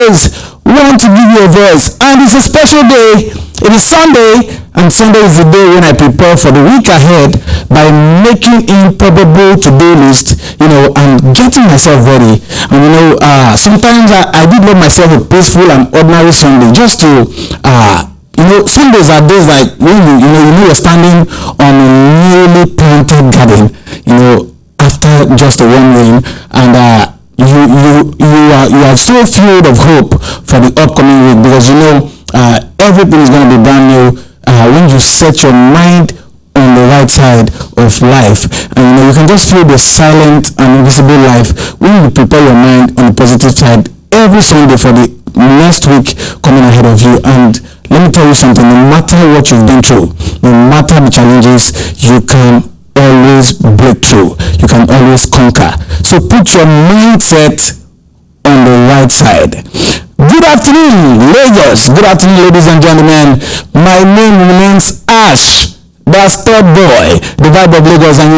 want to give you a voice, and it's a special day. It is Sunday, and Sunday is the day when I prepare for the week ahead by making improbable to-do list, and getting myself ready. And sometimes I did let myself a peaceful and ordinary Sunday just to Sundays are days like when you're standing on a newly planted garden, after just a warm rain, and you are so filled of hope for the upcoming week, because everything is going to be brand new when you set your mind on the right side of life. And you can just feel the silent and invisible life when you prepare your mind on the positive side every Sunday for the next week coming ahead of you. And let me tell you something, no matter what you've been through, no matter the challenges, you can always break through. You can always conquer. So put your mindset on the right side. Good afternoon, Lagos. Good afternoon, ladies and gentlemen. My name remains Ash, the third boy, the vibe of Lagos. And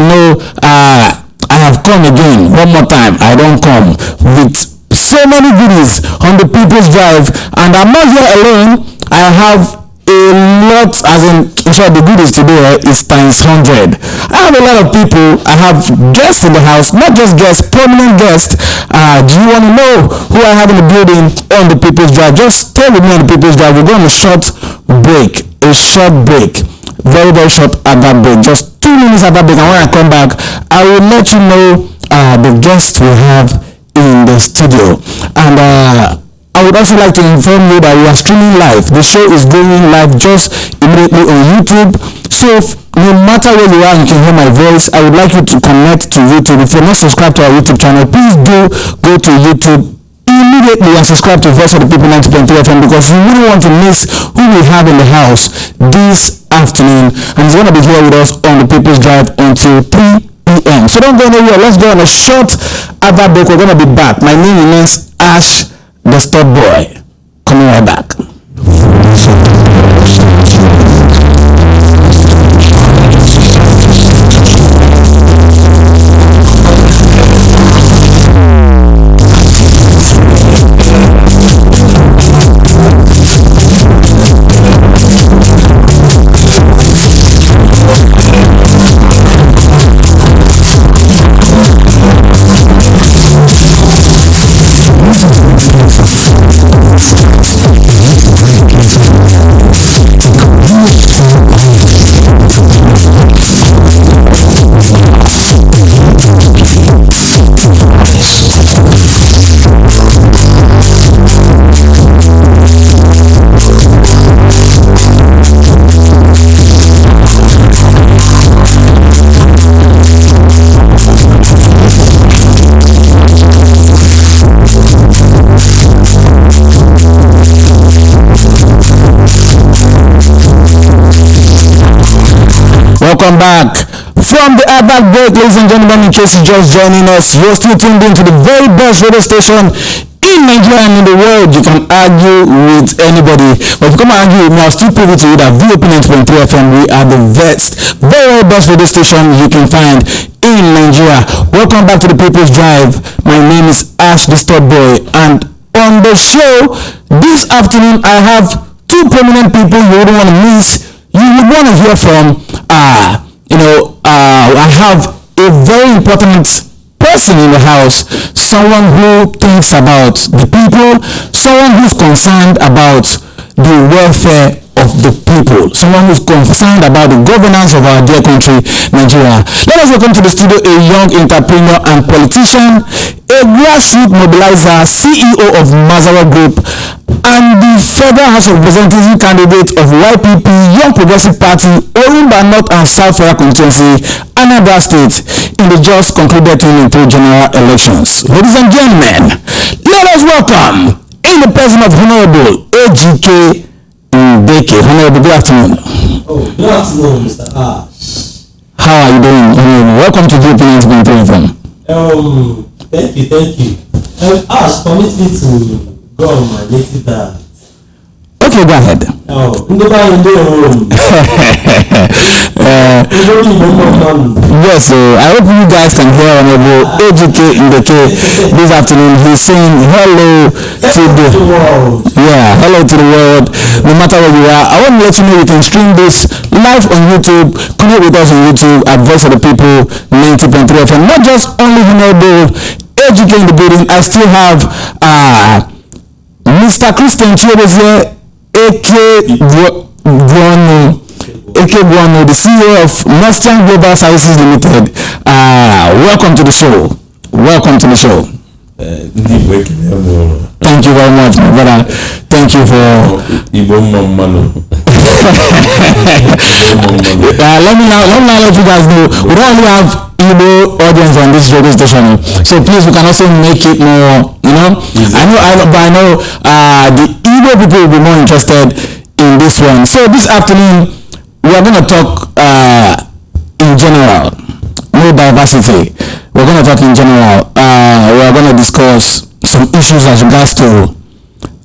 I have come again, one more time. I don't come with so many goodies on the People's Drive, and I'm not here alone. I have a lot, the goodies today is times 100. I have a lot of people. I have guests in the house, not just guests, prominent guests. Do you want to know who I have in the building on the People's Drive? Just stay with me on the People's Drive. We're going on a short break, very, very short at that break, just 2 minutes at that break. And when I come back, I will let you know the guests we have in the studio. And I would also like to inform you that we are streaming live. The show is going live just immediately on YouTube. So no matter where you are, you can hear my voice. I would like you to connect to YouTube. If you're not subscribed to our YouTube channel, please do go to YouTube immediately and subscribe to Voice of the People 90.3 FM, because you wouldn't want to miss who we have in the house this afternoon. And he's going to be here with us on the People's Drive until 3 p.m. So don't go anywhere. Let's go on a short advert break. We're going to be back. My name remains Ash, the Stop Boy. Coming right back. Welcome back from the advert break, ladies and gentlemen. In case you're just joining us, you're still tuned into the very best radio station in Nigeria and in the world. You can argue with anybody, but if you come and argue with me, I'll still prove it to you that VOP 90.3 FM, we are the very best radio station you can find in Nigeria. Welcome back to the People's Drive. My name is Ash, the Stop Boy, and on the show this afternoon, I have two prominent people you wouldn't want to miss. You would want to hear from. I have a very important person in the house, someone who thinks about the people, someone who's concerned about the welfare of the people, someone who's concerned about the governance of our dear country, Nigeria. Let us welcome to the studio a young entrepreneur and politician, a grassroots mobilizer, CEO of Mazawa Group, and the Federal House of Representatives candidate of YPP, Young Progressive Party, Orumba North and South Federal Constituency, Anambra State, in the just concluded 2022 general elections. Ladies and gentlemen, let us welcome, in the person of Honorable Ejike Ndeke. Honorable, good afternoon. Oh, good afternoon, Mr. Ash. How are you doing, Honorable? Welcome to VOP 90.3 FM. Thank you. Ash, permit me to go on my native dialect. Okay, go ahead. Oh, Yes, so I hope you guys can hear Honorable Ejike Ndeke this afternoon. He's saying hello to the world. Yeah, hello to the world. No matter where you are, I want to let you know you can stream this live on YouTube. Connect with us on YouTube at Voice of the People 90.3 FM. Not just only Honorable Ejike in the building. I still have Mr. Christian Chiobeze, Ejike Egwuatu, the CEO of Northern Global Services Limited. Welcome to the show. Welcome to the show. Thank you very much, my brother. Thank you for. Let me now let you guys know we don't only have Igbo audience on this radio station, so please we can also make it more. I know the Igbo people will be more interested in this one. So this afternoon we are going to talk in general, no diversity. We're going to talk in general. We are going to discuss some issues as regards to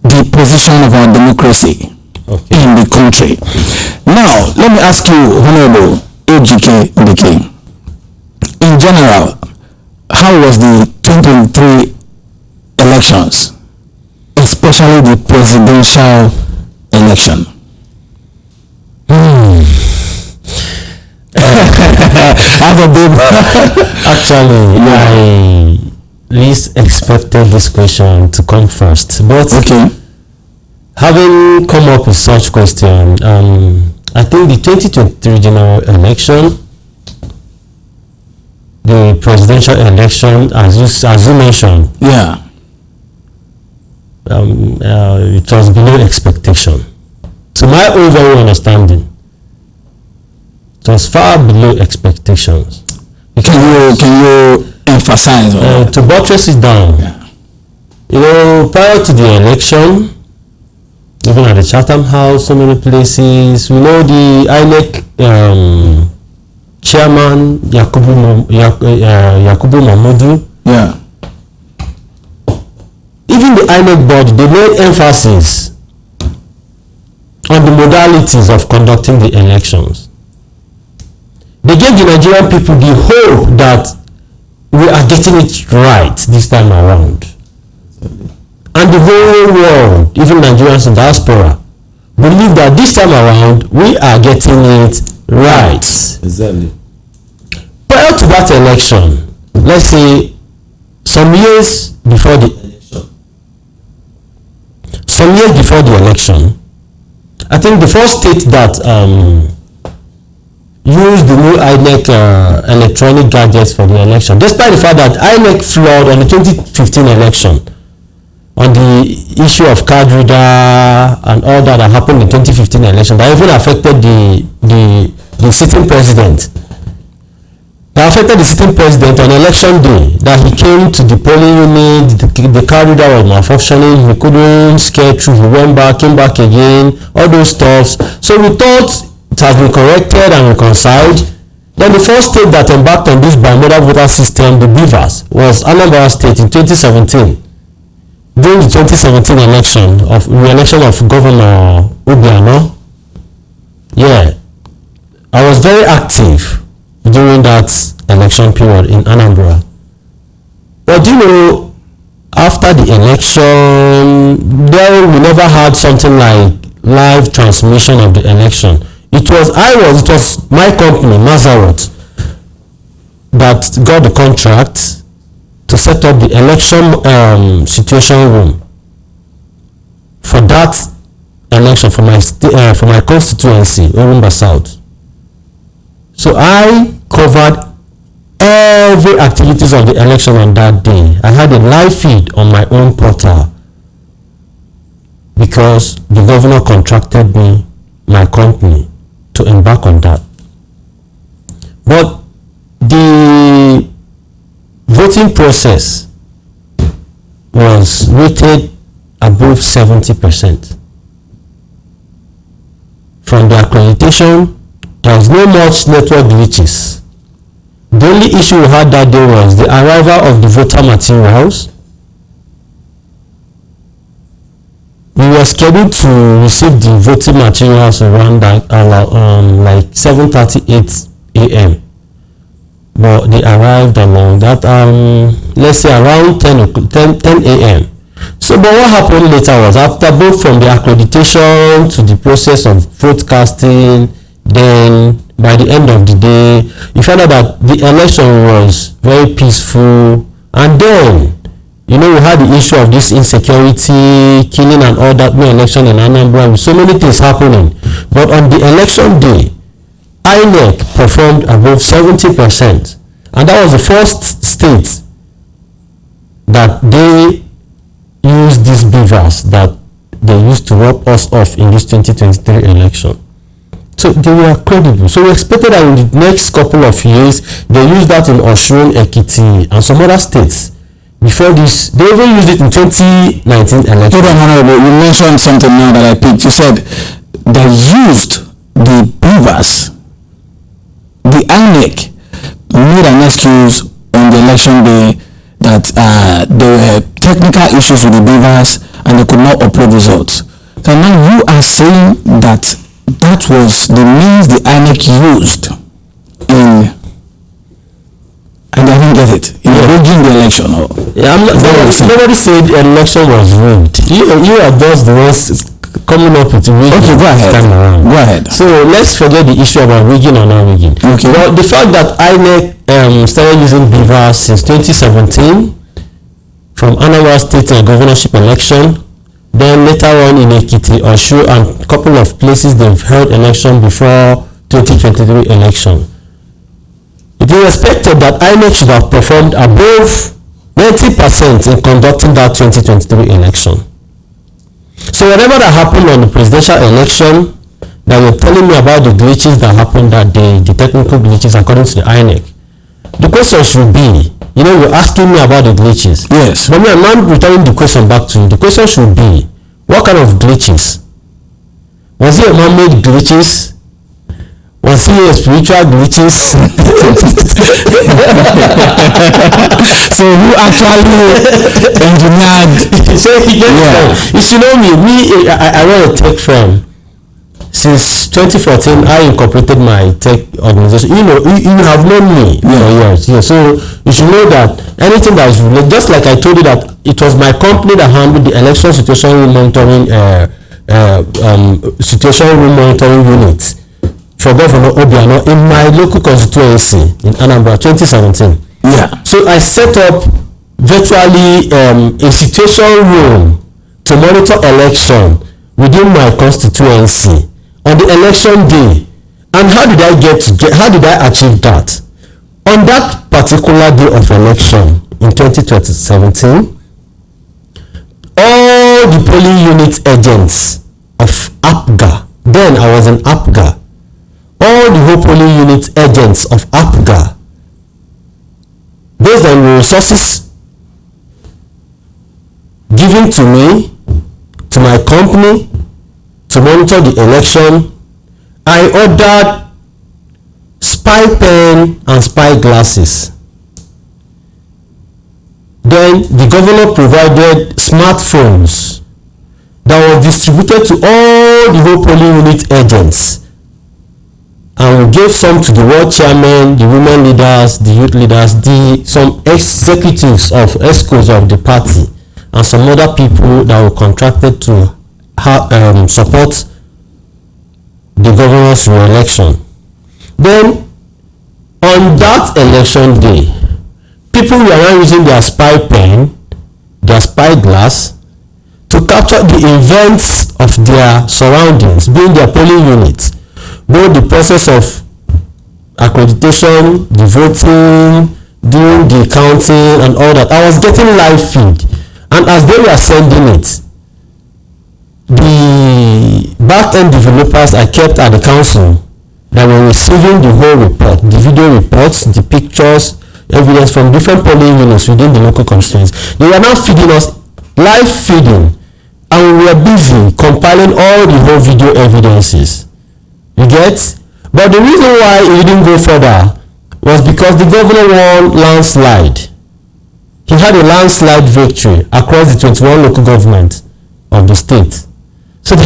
the position of our democracy in the country. Now, let me ask you, Honorable Ejike Ndeke, in general, how was the 2023 elections, especially the presidential election? Actually, I least expected this question to come first, but having come up with such question, I think the 2023 general election, the presidential election, as you mentioned, it was below expectation. To my overall understanding, it was far below expectations. Can you emphasize on to buttress it down? Prior to the election, even at the Chatham House, so many places, we know the INEC chairman Yakubu Mahmoud. Even the INEC board, they made emphasis on the modalities of conducting the elections. They gave the Nigerian people the hope that we are getting it right this time around. And the whole world, even Nigerians in diaspora, believe that this time around we are getting it right. Exactly. Prior to that election, let's say some years before the election, I think the first state that used the new INEC electronic gadgets for the election, despite the fact that INEC flawed on the 2015 election on the issue of card reader and all that happened in 2015 election, that even affected the sitting president. That affected the sitting president on election day, that he came to the polling unit, the card reader was malfunctioning, he couldn't scale through, he went back, came back again, all those stuff. So we thought it has been corrected and reconciled. Then the first state that embarked on this bimodal voter system, the Beavers, was Anambra State in 2017. During the 2017 re-election of Governor Obiano, I was very active during that election period in Anambra. But after the election, then we never had something like live transmission of the election. It was my company, Mazaroth, that got the contract to set up the election situation room for that election for my constituency, Orumba South. So I covered every activities of the election on that day. I had a live feed on my own portal because the governor contracted me, my company, to embark on that. But the voting process was rated above 70%. From the accreditation, there was no much network glitches. The only issue we had that day was the arrival of the voter materials. We were scheduled to receive the voting materials around like 7:38 a.m. but they arrived along that let's say around 10 a.m. So but what happened later was, after both from the accreditation to the process of vote casting, then by the end of the day you found out that the election was very peaceful. And then we had the issue of this insecurity, killing and all that, no election in Anambra, with so many things happening. But on the election day, INEC performed above 70%, and that was the first state that they used these beavers that they used to rob us off in this 2023 election. So they were credible. So we expected that in the next couple of years they use that in Osun, Ekiti, and some other states. Before this, they even used it in 2019 election. Honorable, you mentioned something now that I picked. You said they used the beavers. The INEC made an excuse on the election day that there were technical issues with the beavers and they could not upload results. So now you are saying that that was the means the INEC used in, and I didn't get it, in rigging the election. Nobody said the election was rigged. You are just the ones coming up with rigging. Okay, go ahead. Go ahead. So let's forget the issue about rigging or not rigging. Okay. Well, the fact that INEC started using beavers since 2017 from Anambra State governorship election, then later on in Ekiti, Osun, and a couple of places they've held election before 2023 election. It is expected that INEC should have performed above 90% in conducting that 2023 election. So whatever that happened on the presidential election, that you're telling me about the glitches that happened that day, the technical glitches according to the INEC, the question should be, you're asking me about the glitches. Yes. But I'm not returning the question back to you. The question should be, what kind of glitches? Was it a man-made glitches? Was it a spiritual glitches? So who actually engineered? So you should know me. I run a tech firm. Since 2014, I incorporated my tech organization. You have known me for years. Yeah. So you should know that anything that is related, just like I told you that it was my company that handled the election situation room monitoring unit for Governor Obiano in my local constituency in Anambra 2017. Yeah. So I set up virtually a situation room to monitor election within my constituency on the election day. And how did I achieve that? On that particular day of election in 2017, all the polling unit agents of APGA, then I was in APGA, all the whole polling unit agents of APGA, based on the resources given to me, to my company, to monitor the election, I ordered spy pen and spy glasses. Then the governor provided smartphones that were distributed to all the whole polling unit agents, and we gave some to the ward chairman, the women leaders, the youth leaders, some executives of ESCOs of the party, and some other people that were contracted to support the governor's re-election. Then on that election day, people were now using their spy pen, their spy glass, to capture the events of their surroundings, being their polling units, both the process of accreditation, the voting, doing the counting and all that. I was getting live feed, and as they were sending it, the back-end developers I kept at the council that were receiving the whole report, the video reports, the pictures, evidence from different polling units within the local constituencies. They were now feeding us live feeding, and we were busy compiling all the whole video evidences. You get? But the reason why it didn't go further was because the governor won landslide. He had a landslide victory across the 21 local governments of the state.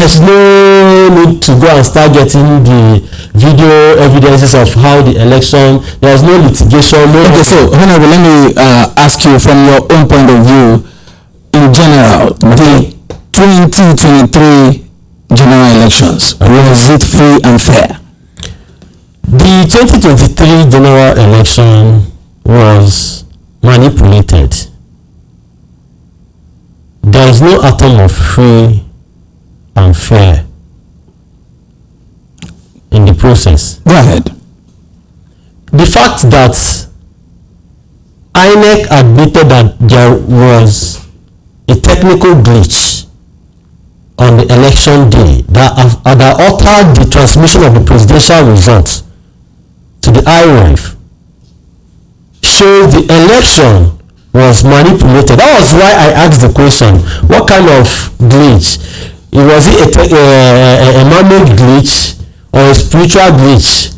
there's no need to go and start getting the video evidences of how the election. There's no litigation. No. Okay, so Honorable, let me ask you from your own point of view, in general, the 2023 general elections, was it free and fair? The 2023 general election was manipulated. There is no atom of free and fair in the process. Go ahead. The fact that INEC admitted that there was a technical glitch on the election day that altered the transmission of the presidential results to the IREF shows the election was manipulated. That was why I asked the question, what kind of glitch? Was it a man-made glitch or a spiritual glitch?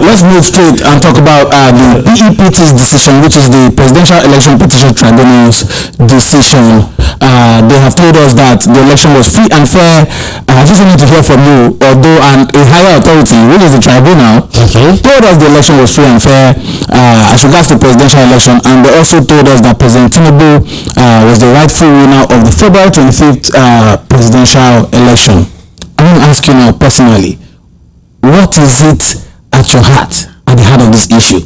Let's move straight and talk about the PEPT's decision, which is the Presidential Election Petition Tribunal's decision. They have told us that the election was free and fair. I just wanted to hear from you, although a higher authority, which is the tribunal, told us the election was free and fair as regards to the presidential election, and they also told us that President Tinubu was the rightful winner of the February 25th presidential election. I want to ask you now personally, what is it at the heart of this issue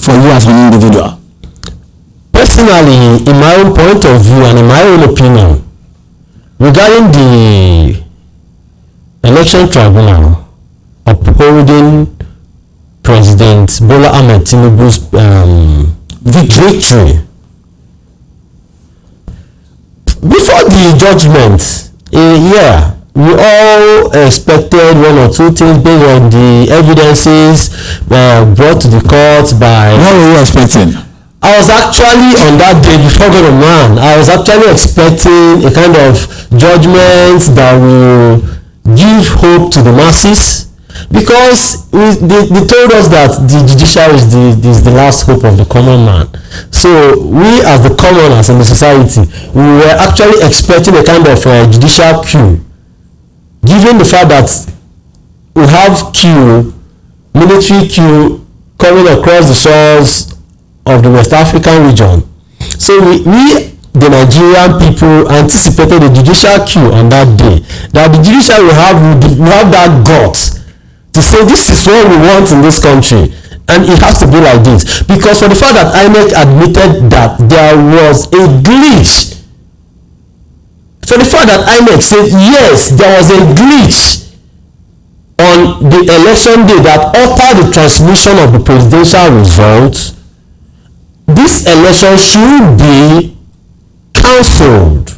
for you as an individual? Personally, in my own point of view and in my own opinion, regarding the election tribunal upholding President Bola Ahmed Tinubu's victory, before the judgment, we all expected one or two things based on the evidences brought to the court by... What were you expecting? I was actually on that day before God of Man, I was actually expecting a kind of judgment that will give hope to the masses, because they told us that the judicial is the last hope of the common man. So we as the commoners in the society, we were actually expecting a kind of judicial coup, given the fact that we have military coup coming across the shores of the West African region. So we the Nigerian people anticipated a judicial coup on that day, that the judicial will have that guts to say this is what we want in this country, and it has to be like this, because for the fact that INEC admitted that there was a glitch, for the fact that INEC said yes, there was a glitch on the election day that altered the transmission of the presidential results, this election should be cancelled.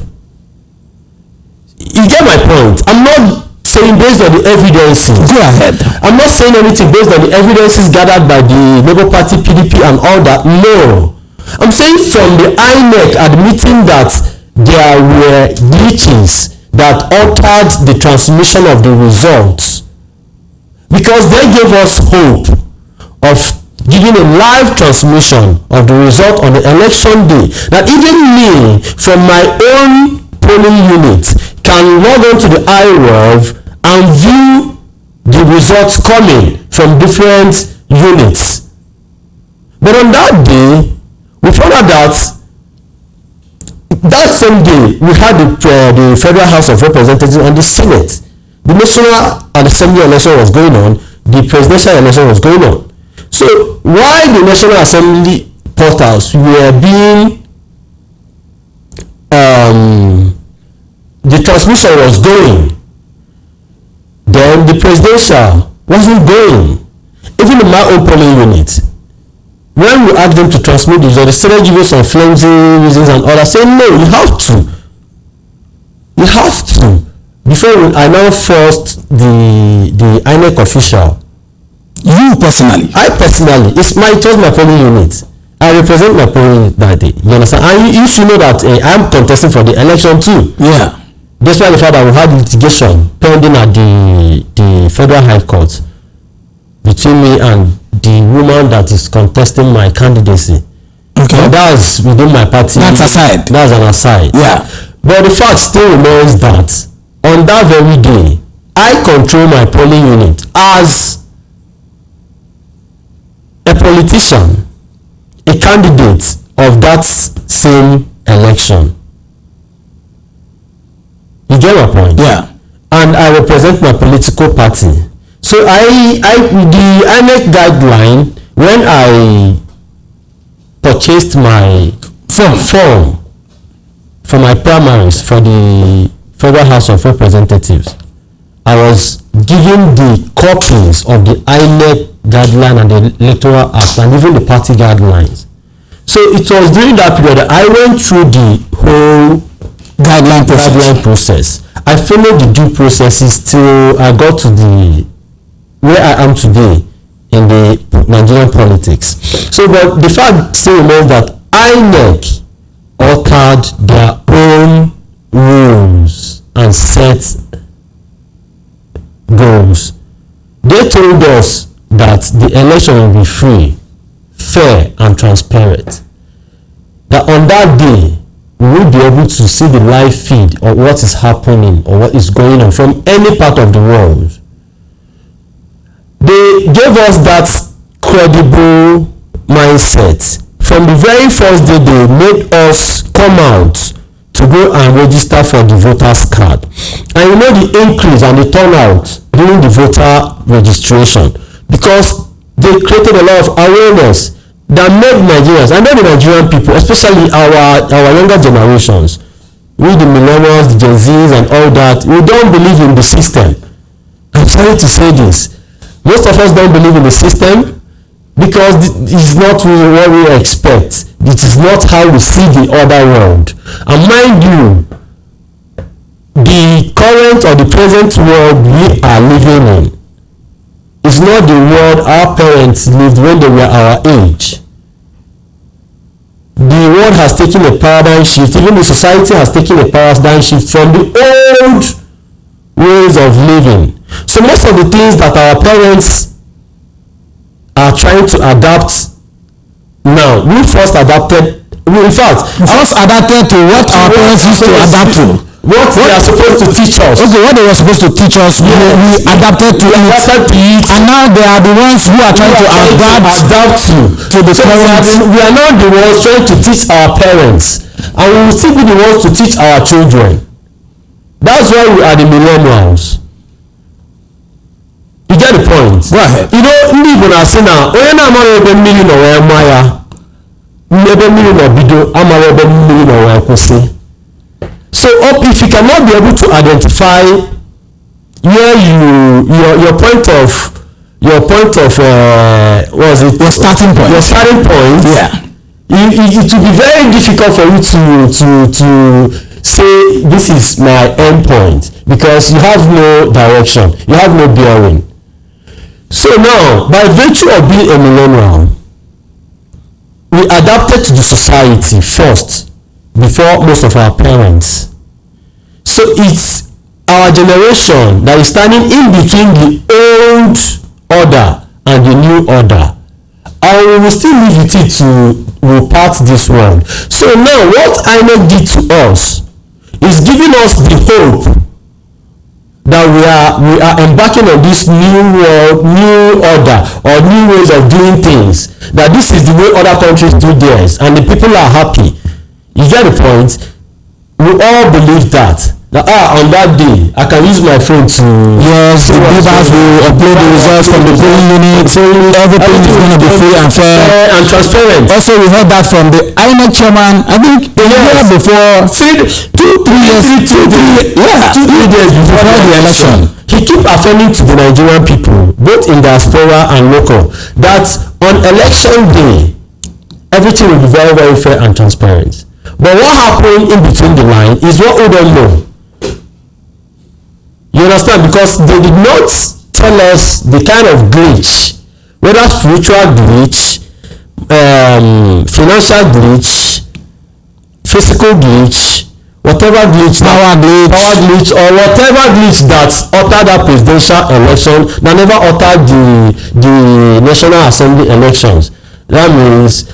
You get my point? I'm not saying based on the evidences. Go ahead. I'm not saying anything based on the evidences gathered by the Labour Party, PDP and all that. No. I'm saying from the INEC admitting that there were glitches that altered the transmission of the results, because they gave us hope of giving a live transmission of the result on the election day, that even me from my own polling unit can log on to the iRev and view the results coming from different units. But on that day, we found out that same day we had the Federal House of Representatives and the Senate. The National Assembly election was going on, the presidential election was going on. So while the National Assembly portals were being the transmission was going, then the presidential wasn't going. Even in my own polling unit, when we asked them to transmit the result, they started giving some flimsy reasons and others, saying no, you have to. Before I now forced the INEC official. You personally? I personally, it was my polling unit. I represent my polling unit that day. You understand? And you should know that I'm contesting for the election too. Yeah. Despite the fact that we had litigation pending at the Federal High Court between me and the woman that is contesting my candidacy. Okay. But that's within my party. That's aside. That's an aside. Yeah. But the fact still remains that on that very day, I control my polling unit as a politician, a candidate of that same election. You get my point? Yeah. And I represent my political party. So the INEC guideline, when I purchased my form for my primaries for the Federal House of Representatives, I was given the copies of the INEC guideline and the Electoral Act and even the party guidelines. So it was during that period that I went through the whole guideline process. I followed the due processes till I got to the where I am today in the Nigerian politics. So, but the fact still remains that INEC altered their own rules and set goals. They told us that the election will be free, fair, and transparent. That on that day, we will be able to see the live feed of what is happening or what is going on from any part of the world. They gave us that credible mindset. From the very first day, they made us come out to go and register for the voters card. And you know the increase and the turnout during the voter registration, because they created a lot of awareness that made Nigerians, and not the Nigerian people, especially our younger generations, we the millennials, the Gen Zs and all that, we don't believe in the system. I'm sorry to say this. Most of us don't believe in the system because it's not really what we expect. It is not how we see the other world. And mind you, the current or the present world we are living in is not the world our parents lived when they were our age. The world has taken a paradigm shift. Even the society has taken a paradigm shift from the old ways of living. So most of the things that our parents are trying to adapt now, we first adapted. In fact, first adapted to what our parents used to adapt to. What they are supposed to teach us. Okay, what they were supposed to teach us, we adapted to it. And now they are the ones who are trying to adapt to the current. We are now the ones trying to teach our parents, and we will still be the ones to teach our children. That's why we are the millennials. You get the point? Go ahead. You know, ndị Igbo na-asị na onye na-amara ebe mmiri nọ wee ma ya, ebe mmiri nọ bido amara ebe mmiri nọ wee kwụsị. So if you cannot be able to identify where your point of what was it? Your starting point. Your starting point. Yeah. It will be very difficult for you to say this is my end point because you have no direction, you have no bearing. So now, by virtue of being a millennial, we adapted to the society first before most of our parents. So it's our generation that is standing in between the old order and the new order, and we will still live with it to part this world. So now what INEC did to us is giving us the hope that we are embarking on this new world, new order, or new ways of doing things. That this is the way other countries do theirs, and the people are happy. You get the point? We all believe that on that day I can use my phone to the neighbors will upload the results from the polling unit, so everything is going to be free and fair and transparent. Also, we heard that from the INEC chairman, I think a year before, 2-3 days before the election. He keep affirming to the Nigerian people, both in diaspora and local, that on election day everything will be very, very fair and transparent. But what happened in between the line is what we don't know. You understand? Because they did not tell us the kind of glitch, whether spiritual glitch, financial glitch, physical glitch, whatever glitch, power glitch, or whatever glitch that altered that presidential election, that never altered the National Assembly elections. That means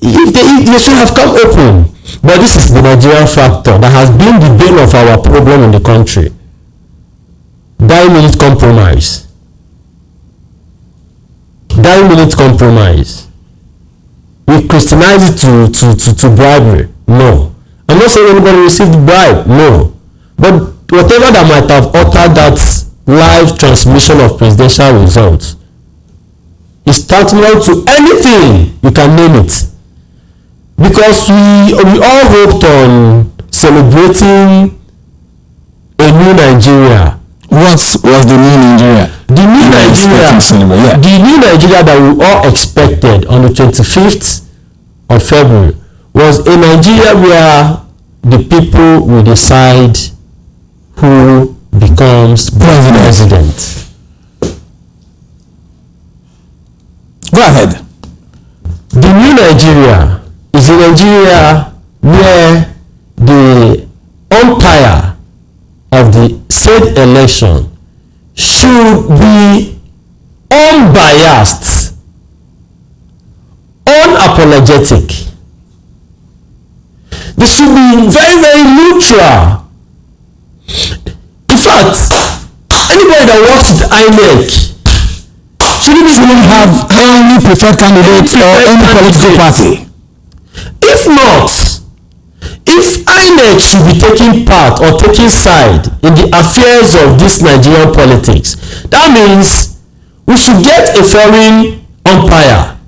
if they should have come open. But this is the Nigerian factor that has been the bane of our problem in the country. 9-minute compromise. 9-minute compromise. We Christianize it to bribery. No. I'm not saying anybody received bribe. No. But whatever that might have altered that live transmission of presidential results is tantamount to anything you can name it. Because we all hoped on celebrating a new Nigeria. What was the new Nigeria? The new Nigeria, the new Nigeria that we all expected on the 25th of February was a Nigeria where the people will decide who becomes president. Go ahead. The new Nigeria is a Nigeria where the umpire of the said election should be unbiased, unapologetic. They should be very, very neutral. In fact, anybody that works with INEC shouldn't have any preferred candidate or any political party. If not, if INEC should be taking part or taking side in the affairs of this Nigerian politics, that means we should get a foreign umpire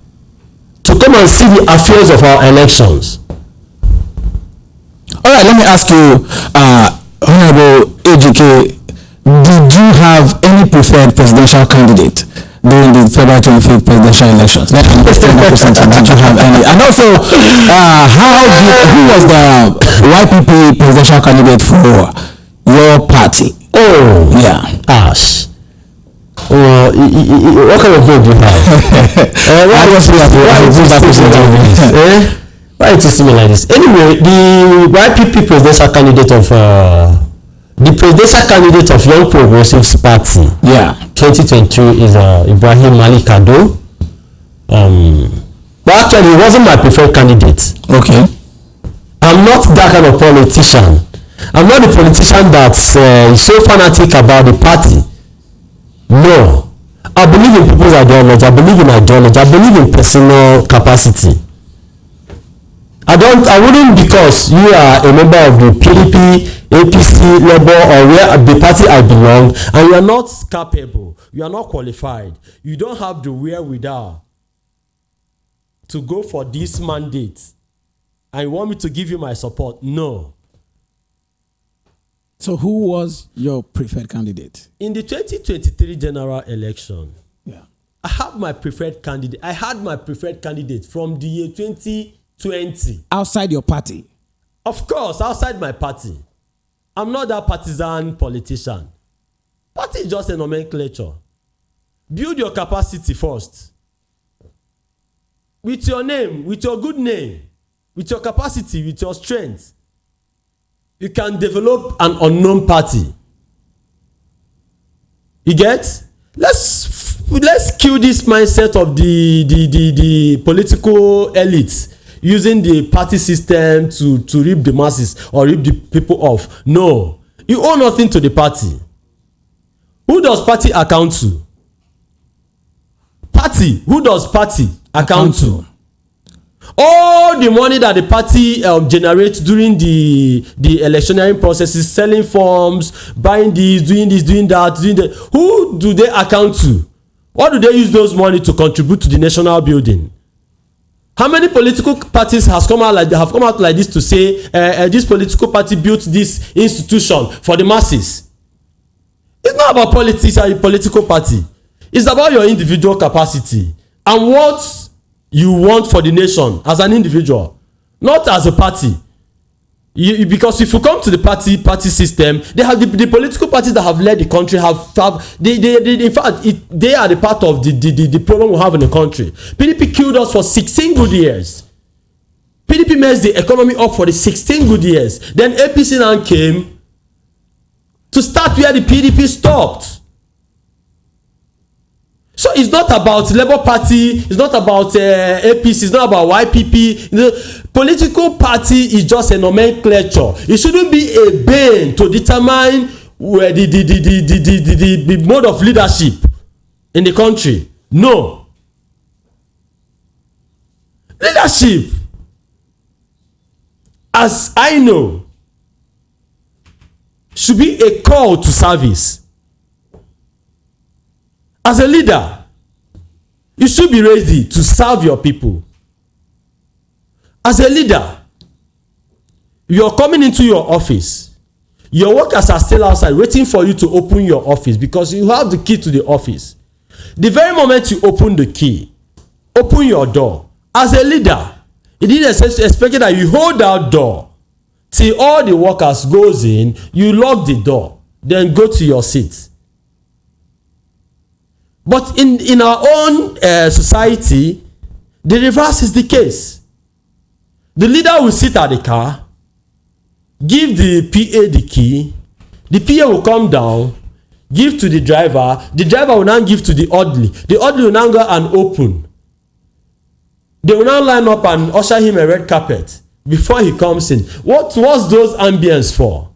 to come and see the affairs of our elections. All right, let me ask you, Honorable Ejike, did you have any preferred presidential candidate during the February 25th presidential elections? Let me understand the percentage. Did you have any? And also, who was the YPP presidential candidate for your party? Oh, yeah. Ash. What kind of vote do you have? Why it is me like this? Anyway, the YPP presidential candidate of Young Progressives Party, 2023 is Ibrahim Malikado. But actually, he wasn't my preferred candidate. Okay. I'm not that kind of politician. I'm not the politician that's so fanatic about the party. No. I believe in people's ideology. I believe in ideology. I believe in personal capacity. I wouldn't, because you are a member of the PDP, APC, Labour, or where the party I belong, and you are not capable, you are not qualified, you don't have the wherewithal to go for this mandate, and you want me to give you my support. No. So who was your preferred candidate? In the 2023 general election, I had my preferred candidate from the year 2020. Outside your party? Of course, outside my party. I'm not that partisan politician. Party is just a nomenclature. Build your capacity first. With your name, with your good name, with your capacity, with your strength, you can develop an unknown party. You get? Let's kill this mindset of the political elites using the party system to rip the masses or rip the people off. No. You owe nothing to the party. Who does party account to? Party. Who does party account to? All the money that the party generates during the electioneering processes, selling forms, buying this, doing that, who do they account to? What do they use those money to contribute to the national building? How many political parties have come out like this to say this political party built this institution for the masses? It's not about politics or a political party. It's about your individual capacity and what you want for the nation as an individual, not as a party. Because if you come to the party system, they have the political parties that have led the country in fact they are the part of the problem we have in the country. PDP killed us for 16 good years. PDP messed the economy up for the 16 good years. Then APC now came to start where the PDP stopped. So it's not about Labour Party, it's not about APC, it's not about YPP. Political party is just a nomenclature. It shouldn't be a bane to determine where the mode of leadership in the country. No. Leadership, as I know, should be a call to service. As a leader, you should be ready to serve your people. As a leader, you're coming into your office. Your workers are still outside waiting for you to open your office because you have the key to the office. The very moment you open the key, open your door. As a leader, it is expected that you hold that door till all the workers goes in, you lock the door, then go to your seat. But in our own society, the reverse is the case. The leader will sit at the car, give the PA the key, the PA will come down, give to the driver will now give to the orderly will now go and open. They will now line up and usher him a red carpet before he comes in. What's those ambience for?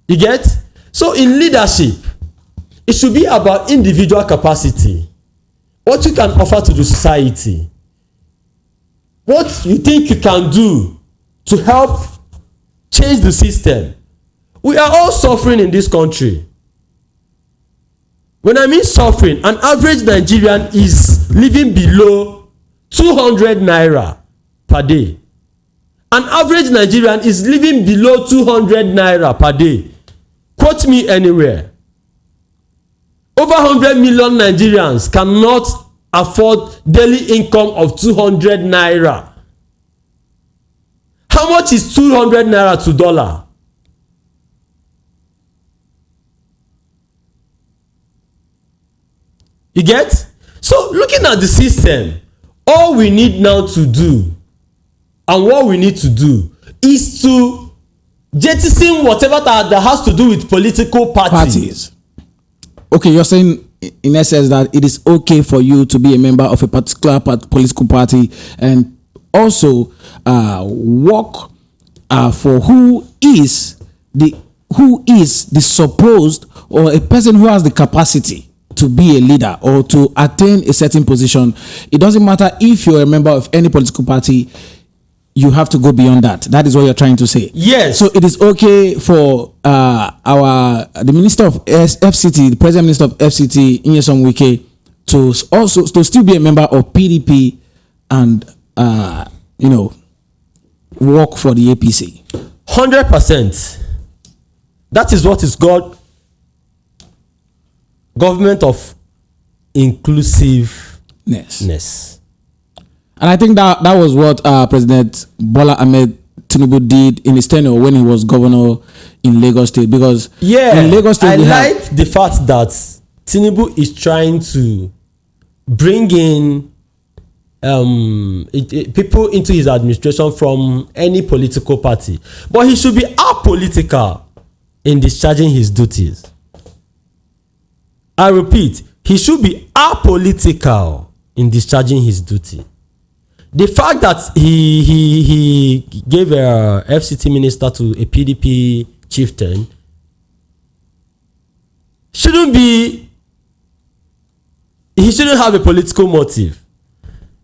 You get? So in leadership, it should be about individual capacity. What you can offer to the society. What you think you can do to help change the system. We are all suffering in this country. When I mean suffering, an average Nigerian is living below 200 naira per day. An average Nigerian is living below 200 naira per day. Quote me anywhere. Over 100 million Nigerians cannot afford daily income of 200 naira. How much is 200 naira to dollar? You get? So looking at the system, all we need now to do and what we need to do is to jettison whatever that has to do with political parties. Okay, you're saying in essence that it is okay for you to be a member of a particular political party and also work for who is the supposed or a person who has the capacity to be a leader or to attain a certain position. It doesn't matter if you're a member of any political party, you have to go beyond that. That is what you're trying to say. Yes. So it is okay for the Minister of FCT, the President Minister of FCT, Nyesom Wike, to still be a member of PDP and work for the APC. 100%. That is what is called government of inclusiveness. And I think that was what President Bola Ahmed Tinubu did in his tenure when he was governor in Lagos State. Because in Lagos State, I like the fact that Tinubu is trying to bring in people into his administration from any political party, but he should be apolitical in discharging his duties. I repeat, he should be apolitical in discharging his duty. The fact that he gave a FCT minister to a PDP chieftain shouldn't have a political motive,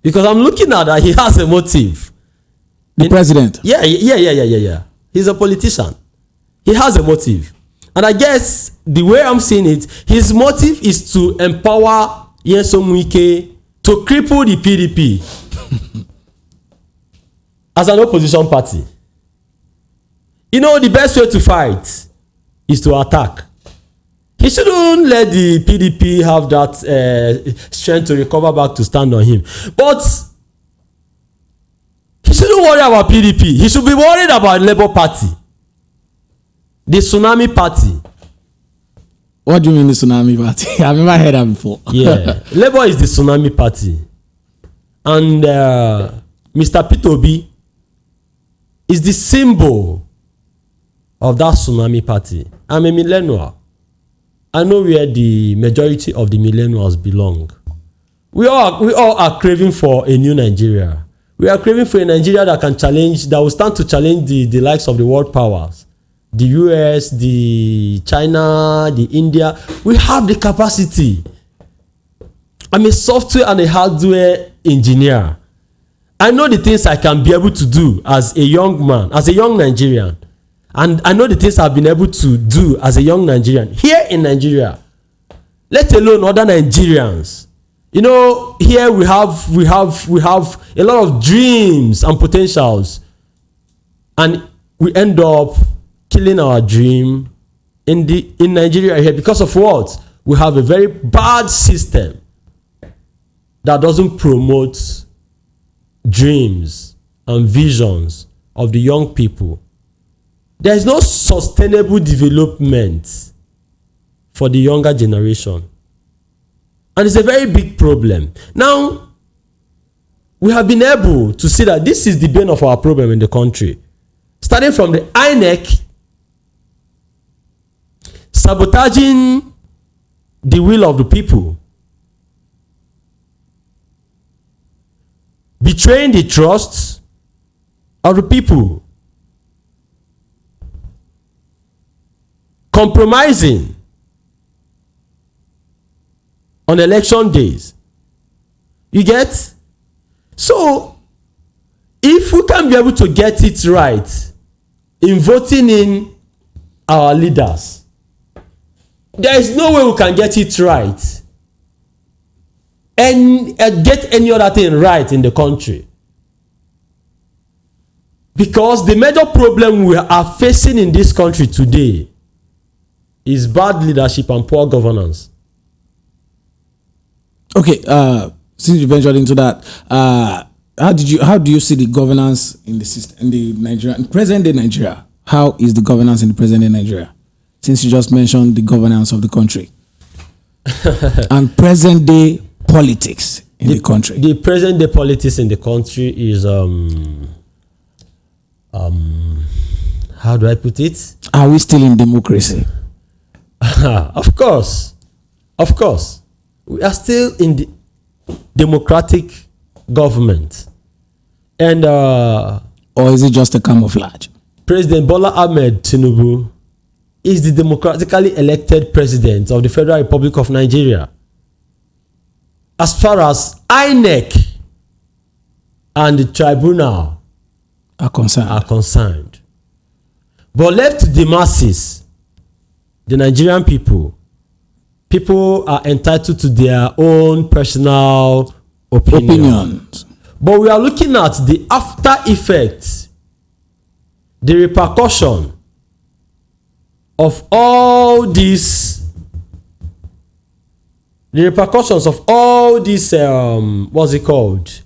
because I'm looking at that he has a motive. The president. Yeah. He's a politician. He has a motive. And I guess the way I'm seeing it, his motive is to empower Nyesom Wike to cripple the PDP as an opposition party. You know, the best way to fight is to attack. He shouldn't let the PDP have that strength to recover back to stand on him. But he shouldn't worry about PDP. He should be worried about Labour Party. The Tsunami Party. What do you mean the Tsunami Party? I've never heard that before. Yeah. Labour is the Tsunami Party. And Mr. P2B is the symbol of that Tsunami Party. I'm a millennial. I know where the majority of the millennials belong. We all are craving for a new Nigeria. We are craving for a Nigeria that will stand to challenge the likes of the world powers. The US, the China, the India. We have the capacity. I'm a software and a hardware engineer. I know the things I can be able to do as a young man, as a young Nigerian. And I know the things I've been able to do as a young Nigerian here in Nigeria, let alone other Nigerians. You know, here we have a lot of dreams and potentials, and we end up killing our dream in Nigeria here because of what? We have a very bad system that doesn't promote dreams and visions of the young people. There is no sustainable development for the younger generation. And it's a very big problem. Now, we have been able to see that this is the bane of our problem in the country. Starting from the INEC sabotaging the will of the people, betraying the trust of the people, compromising on election days. You get? So, if we can be able to get it right in voting in our leaders, there is no way we can get it right and get any other thing right in the country. Because the major problem we are facing in this country today is bad leadership and poor governance. Okay, since you ventured into that, how do you see the governance in the system in the Nigeria, in present day Nigeria? How is the governance in the present day Nigeria? Since you just mentioned the governance of the country and present day politics in the country. The present day politics in the country is how do I put it? Are we still in democracy? Of course. We are still in the democratic government. And or is it just a camouflage? President Bola Ahmed Tinubu is the democratically elected president of the Federal Republic of Nigeria. As far as INEC and the tribunal are concerned. But left to the masses, the Nigerian people are entitled to their own personal opinions. But we are looking at the after effects, the repercussion of all these,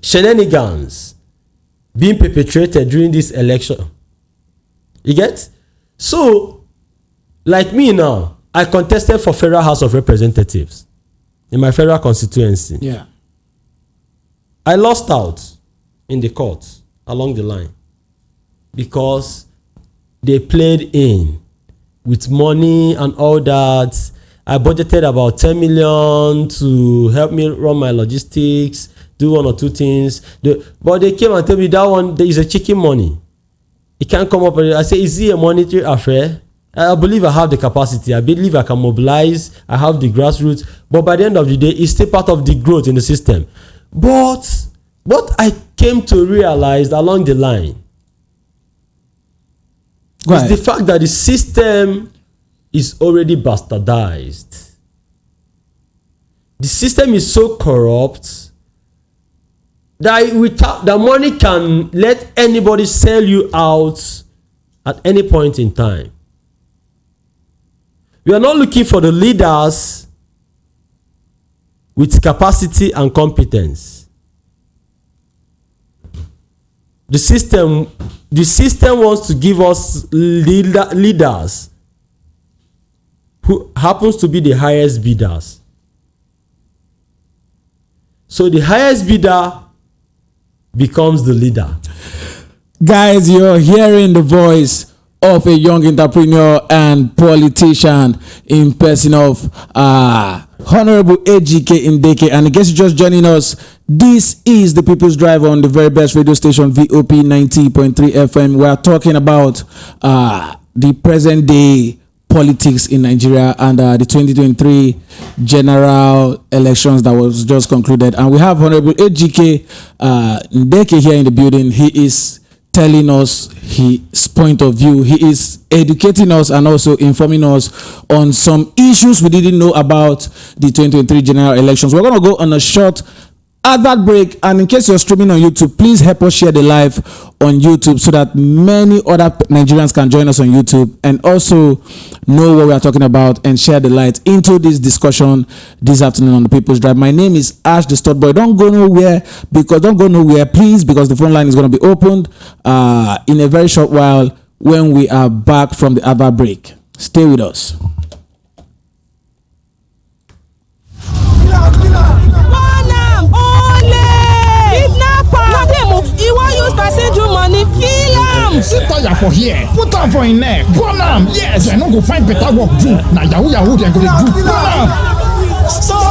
shenanigans being perpetrated during this election. You get? So, like me now, I contested for Federal House of Representatives in my federal constituency. Yeah. I lost out in the court along the line because they played in with money and all that. I budgeted about 10 million to help me run my logistics, do one or two things. But they came and told me that one, there is a chicken money. It can't come up. I say, is it a monetary affair? I believe I have the capacity. I believe I can mobilize. I have the grassroots. But by the end of the day, it's still part of the growth in the system. But what I came to realize along the line is the fact that the system is already bastardized. The system is so corrupt that without the money can let anybody sell you out at any point in time. We are not looking for the leaders with capacity and competence. The system wants to give us leaders who happens to be the highest bidders. So the highest bidder becomes the leader. Guys, you're hearing the voice of a young entrepreneur and politician in person of Honorable Ejike Ndeke. And in case you're just joining us, this is the People's Drive on the very best radio station, VOP 90.3 FM. We are talking about the present day politics in Nigeria and the 2023 general elections that was just concluded. And we have Honorable Ejike Ndeke here in the building. He is telling us his point of view. He is educating us and also informing us on some issues we didn't know about the 2023 general elections. We're going to go on a short advert break, and in case you're streaming on YouTube, please help us share the live on YouTube so that many other Nigerians can join us on YouTube and also know what we are talking about and share the light into this discussion this afternoon on the People's Drive. My name is Ash the Stud Boy. Don't go nowhere, please, because the phone line is going to be opened in a very short while when we are back from the advert break. Stay with us. Sit tire for here, put am for him neck, burn am. Yes, I no go find better work do. Na yahoo dem go dey do. Burn am. Stop!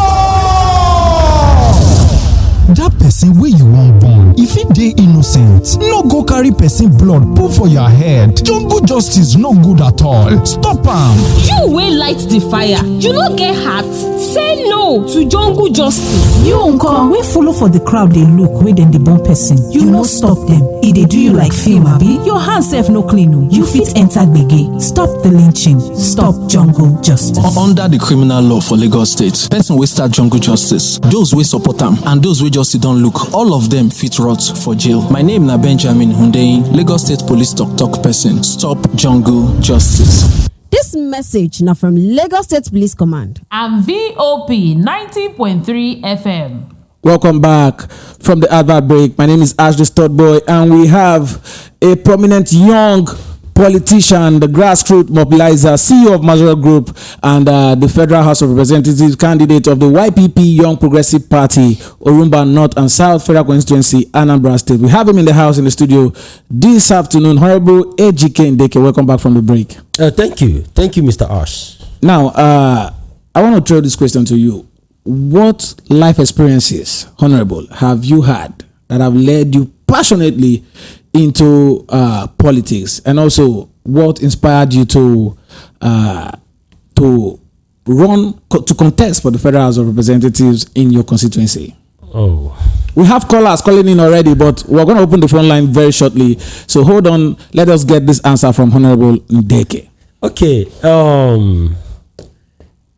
Dat person wey you wan born, if he dey innocent, no go carry person blood put for your head. Jungle justice no good at all. Stop am. You wey light the fire, you no get heart. Say no to jungle justice. You uncle wey follow for the crowd dey look wey dem dey born person, you no stop dem. E dey do you like film abi? Your hand sef no clean o. You fit enter gbege. Stop the lynching. Stop jungle justice. Under the criminal law for Lagos State, person wey start jungle justice, those wey support am and those wey just sit down look, all of them fit rot for jail. My name na Benjamin Hundeyin, Lagos State Police talk person. Stop jungle justice. This message now from Lagos State Police Command and VOP 90.3 FM. Welcome back from the advert break. My name is Ash the Stud Boy, and we have a prominent young politician, the grassroots mobilizer, CEO of Mazura Group, and the Federal House of Representatives candidate of the YPP Young Progressive Party, Orumba North and South Federal Constituency, Anambra State. We have him in the house in the studio this afternoon. Honorable Ejike Ndeke, welcome back from the break. Thank you, Mr. Ash. Now, I want to throw this question to you. What life experiences, Honorable, have you had that have led you passionately into politics, and also what inspired you to contest for the Federal House of Representatives in your constituency? Oh, we have callers calling in already, but we're going to open the phone line very shortly. So hold on, let us get this answer from Honorable Ndeke. Okay.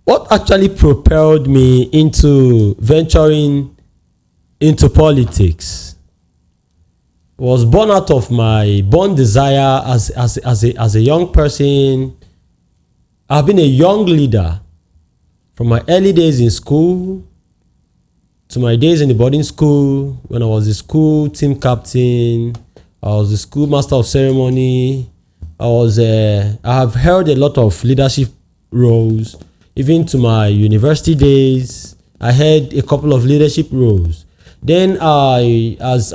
What actually propelled me into venturing into politics was born out of my born desire as a young person. I've been a young leader from my early days in school to my days in the boarding school, when I was the school team captain, I was the school master of ceremony, I have held a lot of leadership roles. Even to my university days, I had a couple of leadership roles. Then as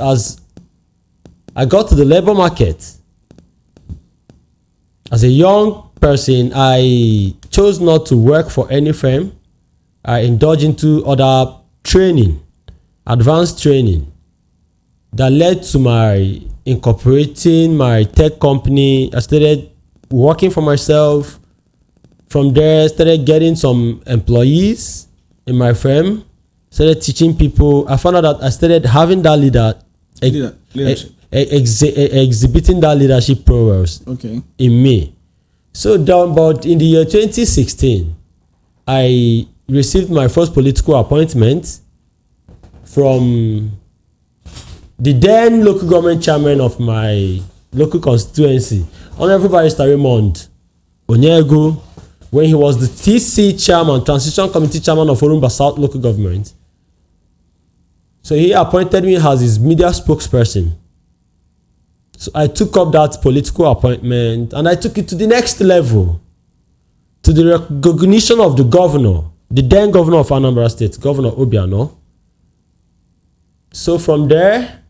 I got to the labor market, as a young person, I chose not to work for any firm. I indulged into other training, advanced training, that led to my incorporating my tech company. I started working for myself. From there, I started getting some employees in my firm, started teaching people. I found out that I started having that leadership. Exhibiting that leadership prowess in me. So down about in the year 2016, I received my first political appointment from the then local government chairman of my local constituency, Honorable Barrister Raymond Onyegu, when he was the TC chairman, Transition Committee chairman of Orumba South local government. So he appointed me as his media spokesperson. So I took up that political appointment and I took it to the next level, to the recognition of the governor, the then governor of Anambra State, Governor Obiano. So from there,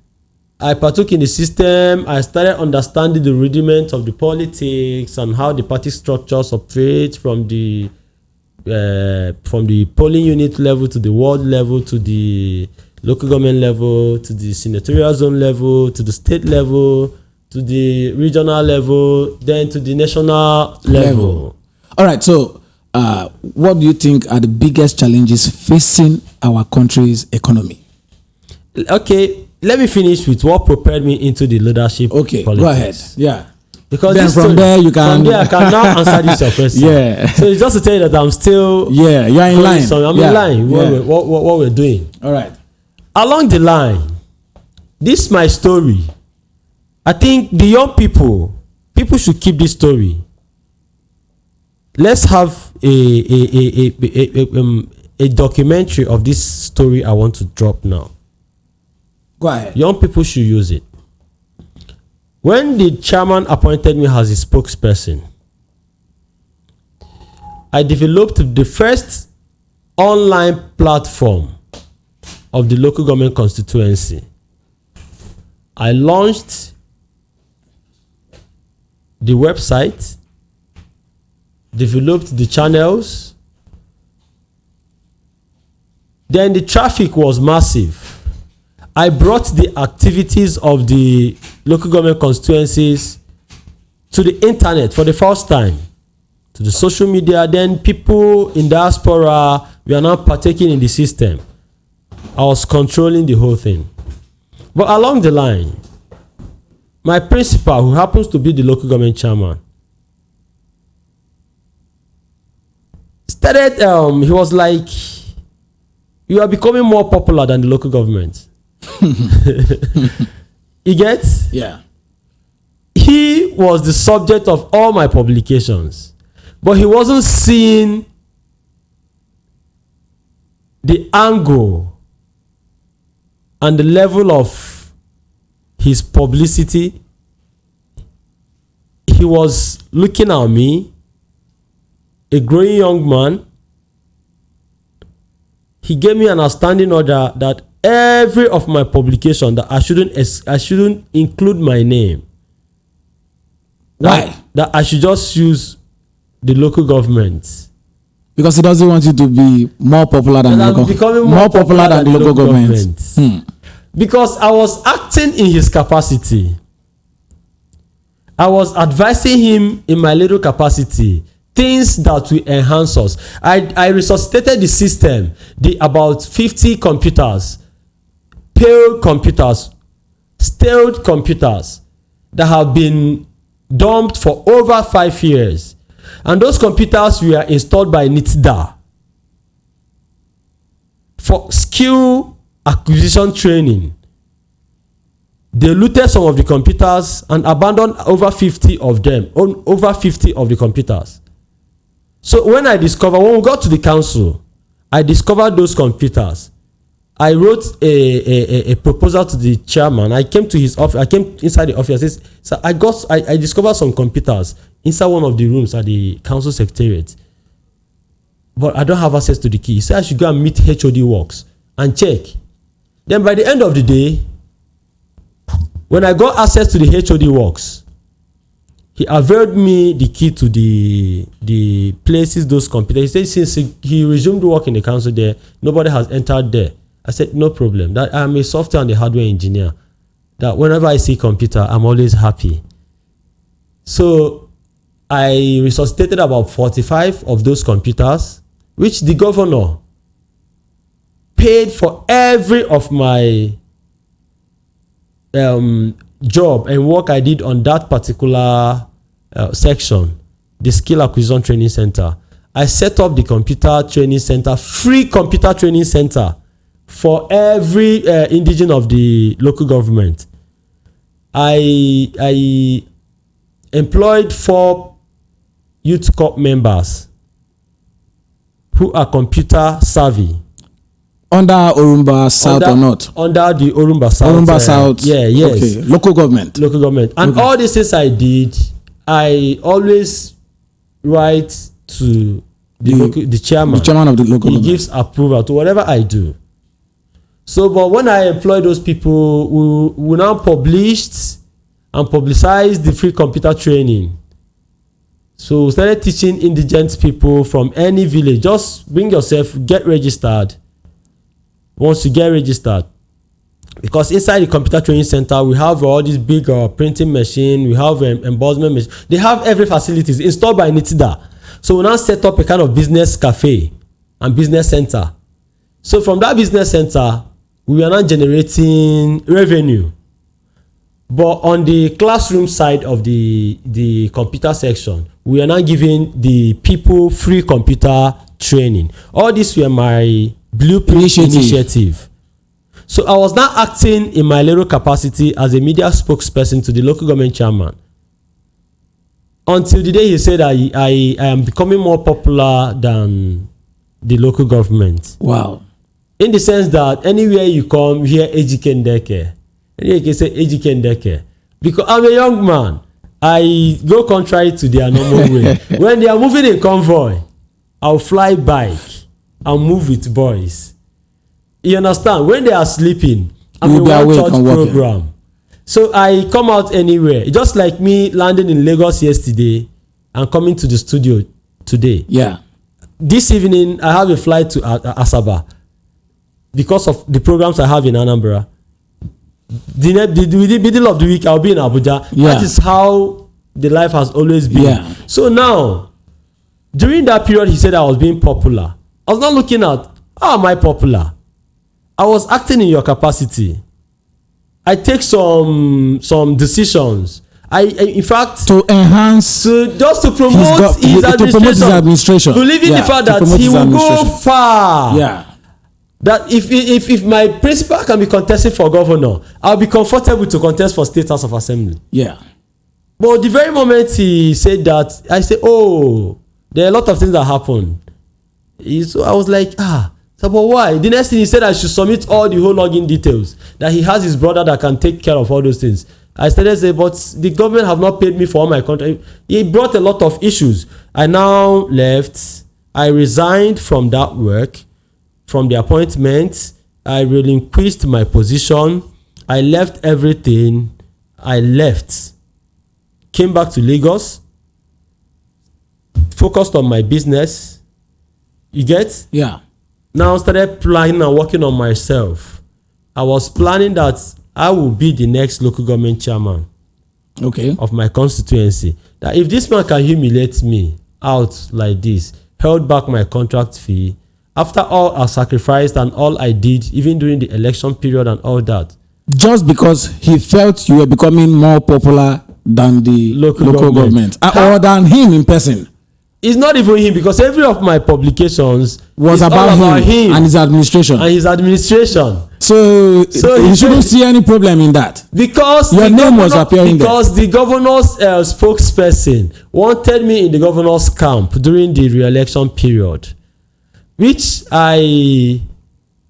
I partook in the system. I started understanding the rudiments of the politics and how the party structures operate from the polling unit level to the ward level to the local government level to the senatorial zone level to the state level to the regional level, then to the national level. All right, so what do you think are the biggest challenges facing our country's economy? Okay, let me finish with what propelled me into the leadership. Okay, politics. go ahead. Yeah. Because then from there you can. From there I can now answer this your question. Yeah. So it's just to tell you that I'm still. Yeah, you're in line. I'm in line. What we're doing. All right. Along the line, this is my story. I think the young people should keep this story. Let's have a documentary of this story I want to drop now. Go ahead. Young people should use it. When the chairman appointed me as his spokesperson, I developed the first online platform of the local government constituency. I launched the website, developed the channels. Then the traffic was massive. I brought the activities of the local government constituencies to the internet for the first time, to the social media. Then people in diaspora were now partaking in the system. I was controlling the whole thing. But along the line, my principal, who happens to be the local government chairman, started, he was like, you are becoming more popular than the local government. You get? Yeah. He was the subject of all my publications, but he wasn't seeing the angle and the level of his publicity. He was looking at me, a growing young man. He gave me an outstanding order that every of my publication that I shouldn't include my name. Why? That I should just use the local government. Because he doesn't want you to be more popular than the local. More popular than the local government. Because I was acting in his capacity. I was advising him in my little capacity, things that will enhance us. I resuscitated the system, about 50 computers, pale computers, stale computers that have been dumped for over 5 years. And those computers were installed by NITDA for skill acquisition training. They looted some of the computers and abandoned over 50 of them, over 50 of the computers. So when we got to the council, I discovered those computers. I wrote a proposal to the chairman. I came to his office. I came inside the office. I discovered some computers inside one of the rooms at the council secretariat, but I don't have access to the key. He said I should go and meet HOD Works and check. Then by the end of the day, when I got access to the HOD Works, he availed me the key to the places those computers. He said since he resumed work in the council there, nobody has entered there. I said no problem. That I'm a software and a hardware engineer. That whenever I see computer, I'm always happy. So I resuscitated about 45 of those computers, which the governor paid for every of my job and work I did on that particular section, the skill acquisition training center. I set up the computer training center, free computer training center for every indigene of the local government. I employed 4 youth corps members who are computer savvy. Under Orumba South or not? Under the Orumba South. Orumba South. Yes. Okay. Local government. Local government. And okay. All these things I did, I always write to the chairman. The chairman of the local government. He gives approval to whatever I do. So, but when I employed those people, we now published and publicized the free computer training. So we started teaching indigent people from any village. Just bring yourself, get registered. Once you get registered, because inside the computer training center, we have all these big printing machine, we have embossment machine. They have every facilities installed by NITIDA. So we now set up a kind of business cafe and business center. So from that business center, we are now generating revenue. But on the classroom side of the computer section, we are now giving the people free computer training. All this were my blueprint initiative. So I was now acting in my little capacity as a media spokesperson to the local government chairman. Until the day he said I am becoming more popular than the local government. Wow. In the sense that anywhere you come, you hear Ejike Ndeke. And you can say Ejike Ndeke. Because I'm a young man. I go contrary to their normal way. When they are moving in convoy, I'll fly bike and move with boys. You understand? When they are sleeping, I'm in one church program. So I come out anywhere. Just like me landing in Lagos yesterday and coming to the studio today. Yeah. This evening, I have a flight to Asaba because of the programs I have in Anambra. The middle of the week, I'll be in Abuja. Yeah. That is how the life has always been. Yeah. So now, during that period, he said I was being popular. I was not looking at, how am I popular? I was acting in your capacity. I take some decisions. In fact, to enhance, just to promote his administration, believing the fact that he will go far. Yeah. That if my principal can be contested for governor, I'll be comfortable to contest for State House of Assembly. Yeah. But the very moment he said that, I said, oh, there are a lot of things that happened. So I was like, so but why? The next thing he said, I should submit all the whole login details. That he has his brother that can take care of all those things. I started saying, but the government have not paid me for all my contract. He brought a lot of issues. I now left. I resigned from that work, from the appointment. I relinquished my position. I left everything. I left. Came back to Lagos. Focused on my business. You get? Yeah. Now started planning and working on myself. I was planning that I will be the next local government chairman of my constituency. That if this man can humiliate me out like this, held back my contract fee, after all I sacrificed and all I did, even during the election period and all that. Just because he felt you were becoming more popular than the local government. Or than him in person. It's not even him, because every of my publications was about him and his administration. So you shouldn't see any problem in that. Because your name was appearing there. Because the governor's spokesperson wanted me in the governor's camp during the re-election period, which I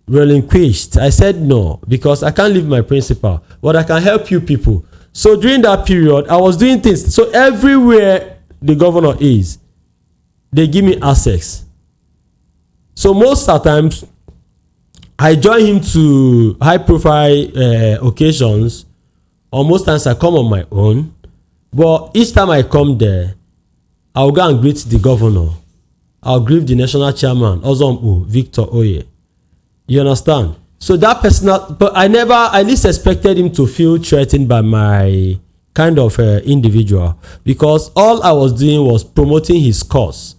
relinquished. I said no, because I can't leave my principal, but I can help you people. So during that period, I was doing things. So everywhere the governor is, they give me access. So most of the times, I join him to high profile occasions, or most times I come on my own. But each time I come there, I'll go and greet the governor. I'll greet the national chairman, Ozombo Victor Oye. You understand? So that personal, but I least expected him to feel threatened by my kind of individual, because all I was doing was promoting his cause.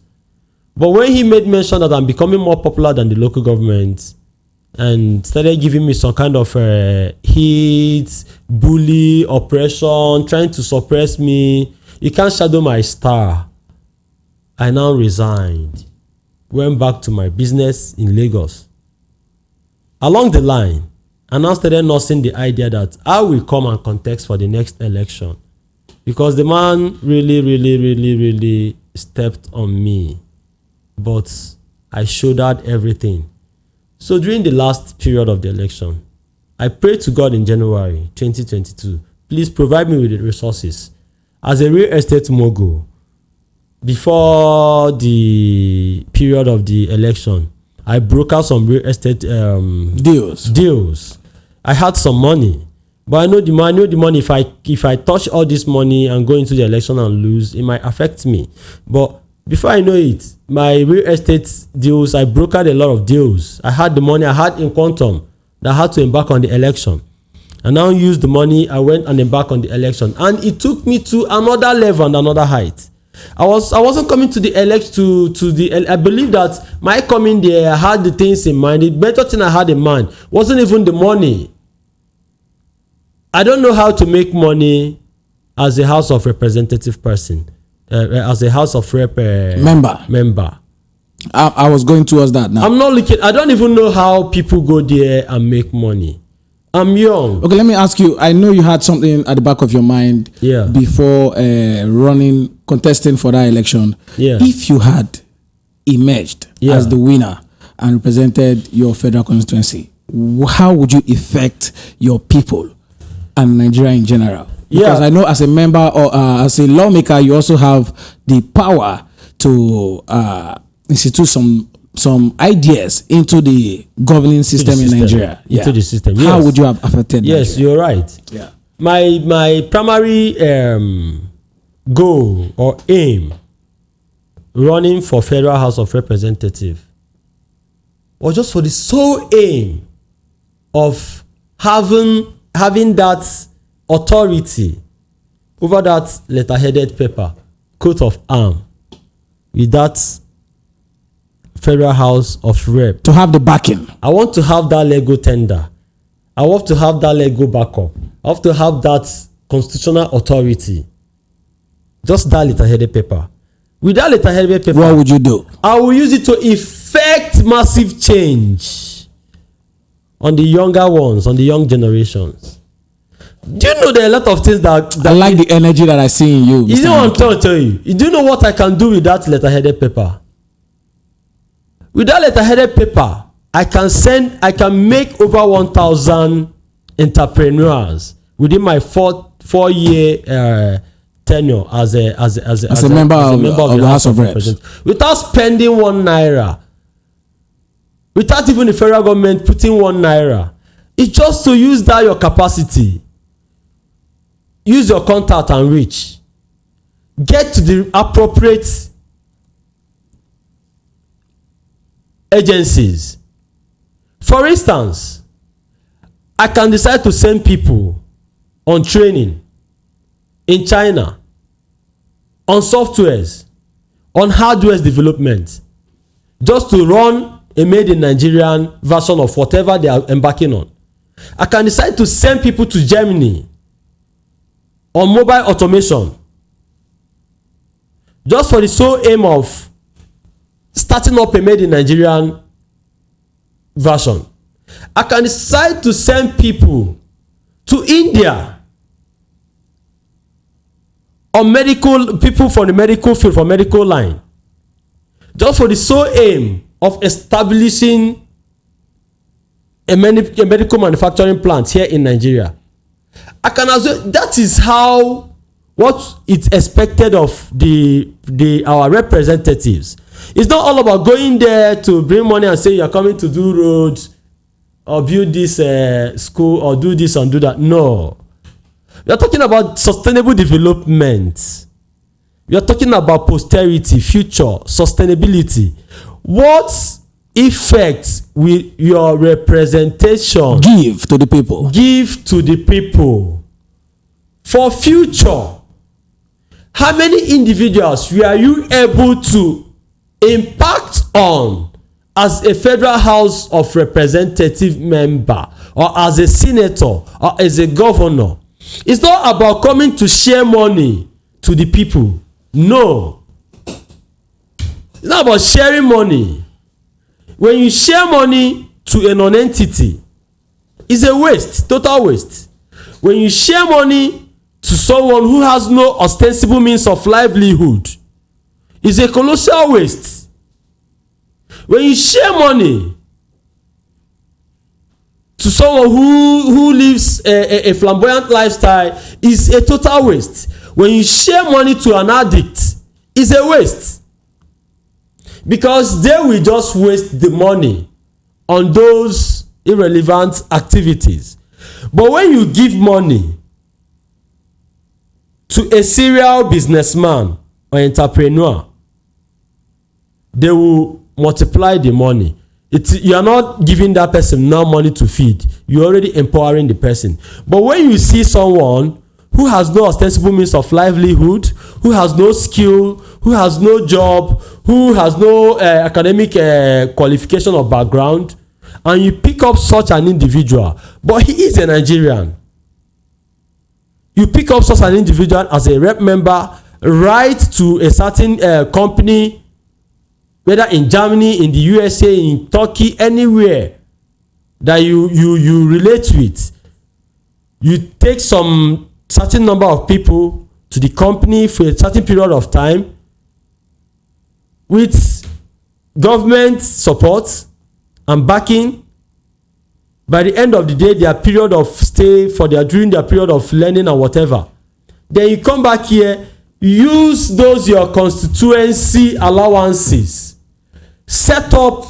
But when he made mention that I'm becoming more popular than the local government, and started giving me some kind of heat, bully, oppression, trying to suppress me, you can't shadow my star. I now resigned, went back to my business in Lagos. Along the line, I now started nursing the idea that I will come and contest for the next election, because the man really stepped on me, but I shouldered everything. So during the last period of the election, I prayed to God in January 2022, please provide me with the resources. As a real estate mogul, before the period of the election, I brokered some real estate deals. I had some money, but I know the money. If I touch all this money and go into the election and lose, it might affect me. But before I know it, my real estate deals, I brokered a lot of deals. I had the money, I had in quantum that I had to embark on the election. I now used the money, I went and embarked on the election. And it took me to another level and another height. I wasn't coming to the I believe that my coming there, I had the things in mind. The better thing I had in mind wasn't even the money. I don't know how to make money as a House of Representative person, as a House of Rep member. I was going towards that now. I'm not looking. I don't even know how people go there and make money. I'm young. Okay, let me ask you. I know you had something at the back of your mind before contesting for that election. Yeah. If you had emerged as the winner and represented your federal constituency, how would you affect your people and Nigeria in general? Because I know as a member or as a lawmaker, you also have the power to institute some ideas into the governing system in Nigeria. Into the system. Yes. How would you have affected Nigeria? Yes, you're right. Yeah. My primary goal or aim running for Federal House of Representatives was just for the sole aim of having that authority over that letter-headed paper, coat of arms, with that Federal House of Rep. To have the backing. I want to have that Lego tender. I want to have that Lego backup. I have to have that constitutional authority. Just that letter-headed paper. With that letter-headed paper, what would you do? I will use it to effect massive change on the younger ones, on the young generations. Do you know there are a lot of things that I like the energy that I see in you. You know what I'm trying to tell you? You do know what I can do with that letter-headed paper? With that letter-headed paper, I can make over 1,000 entrepreneurs within my four-year tenure as a member of the House of Reps, without spending 1 naira, without even the federal government putting 1 naira. It's just to use that your capacity, use your contact and reach, get to the appropriate agencies. For instance, I can decide to send people on training in China, on softwares, on hardware development, just to run a made in Nigerian version of whatever they are embarking on. I can decide to send people to Germany on mobile automation, just for the sole aim of starting up a made in Nigerian version. I can decide to send people to India on people for the medical field, for medical line, just for the sole aim of establishing a medical manufacturing plant here in Nigeria. I can also, that is how, what is expected of our representatives. It's not all about going there to bring money and say you're coming to do roads or build this school or do this and do that. No. You're talking about sustainable development. You're talking about posterity, future, sustainability. What effect will your representation give to the people? Give to the people for future? How many individuals were you able to impact on as a Federal House of Representative member, or as a senator, or as a governor? It's not about coming to share money to the people. No. It's not about sharing money. When you share money to a non-entity, it's a waste, total waste. When you share money to someone who has no ostensible means of livelihood, it's a colossal waste. When you share money to someone who lives a flamboyant lifestyle, it's a total waste. When you share money to an addict, it's a waste. because they will just waste the money on those irrelevant activities. But when you give money to a serial businessman or entrepreneur, they will multiply the money. You are not giving that person now money to feed. You're already empowering the person. But when you see someone who has no ostensible means of livelihood, who has no skill, who has no job, who has no academic qualification or background, and you pick up such an individual, but he is a Nigerian, you pick up such an individual as a rep member, right to a certain company, whether in Germany, in the USA, in Turkey, anywhere that you relate with, you take some certain number of people to the company for a certain period of time with government support and backing. By the end of the day, their period of stay during their period of learning and whatever, then you come back here, use those your constituency allowances, set up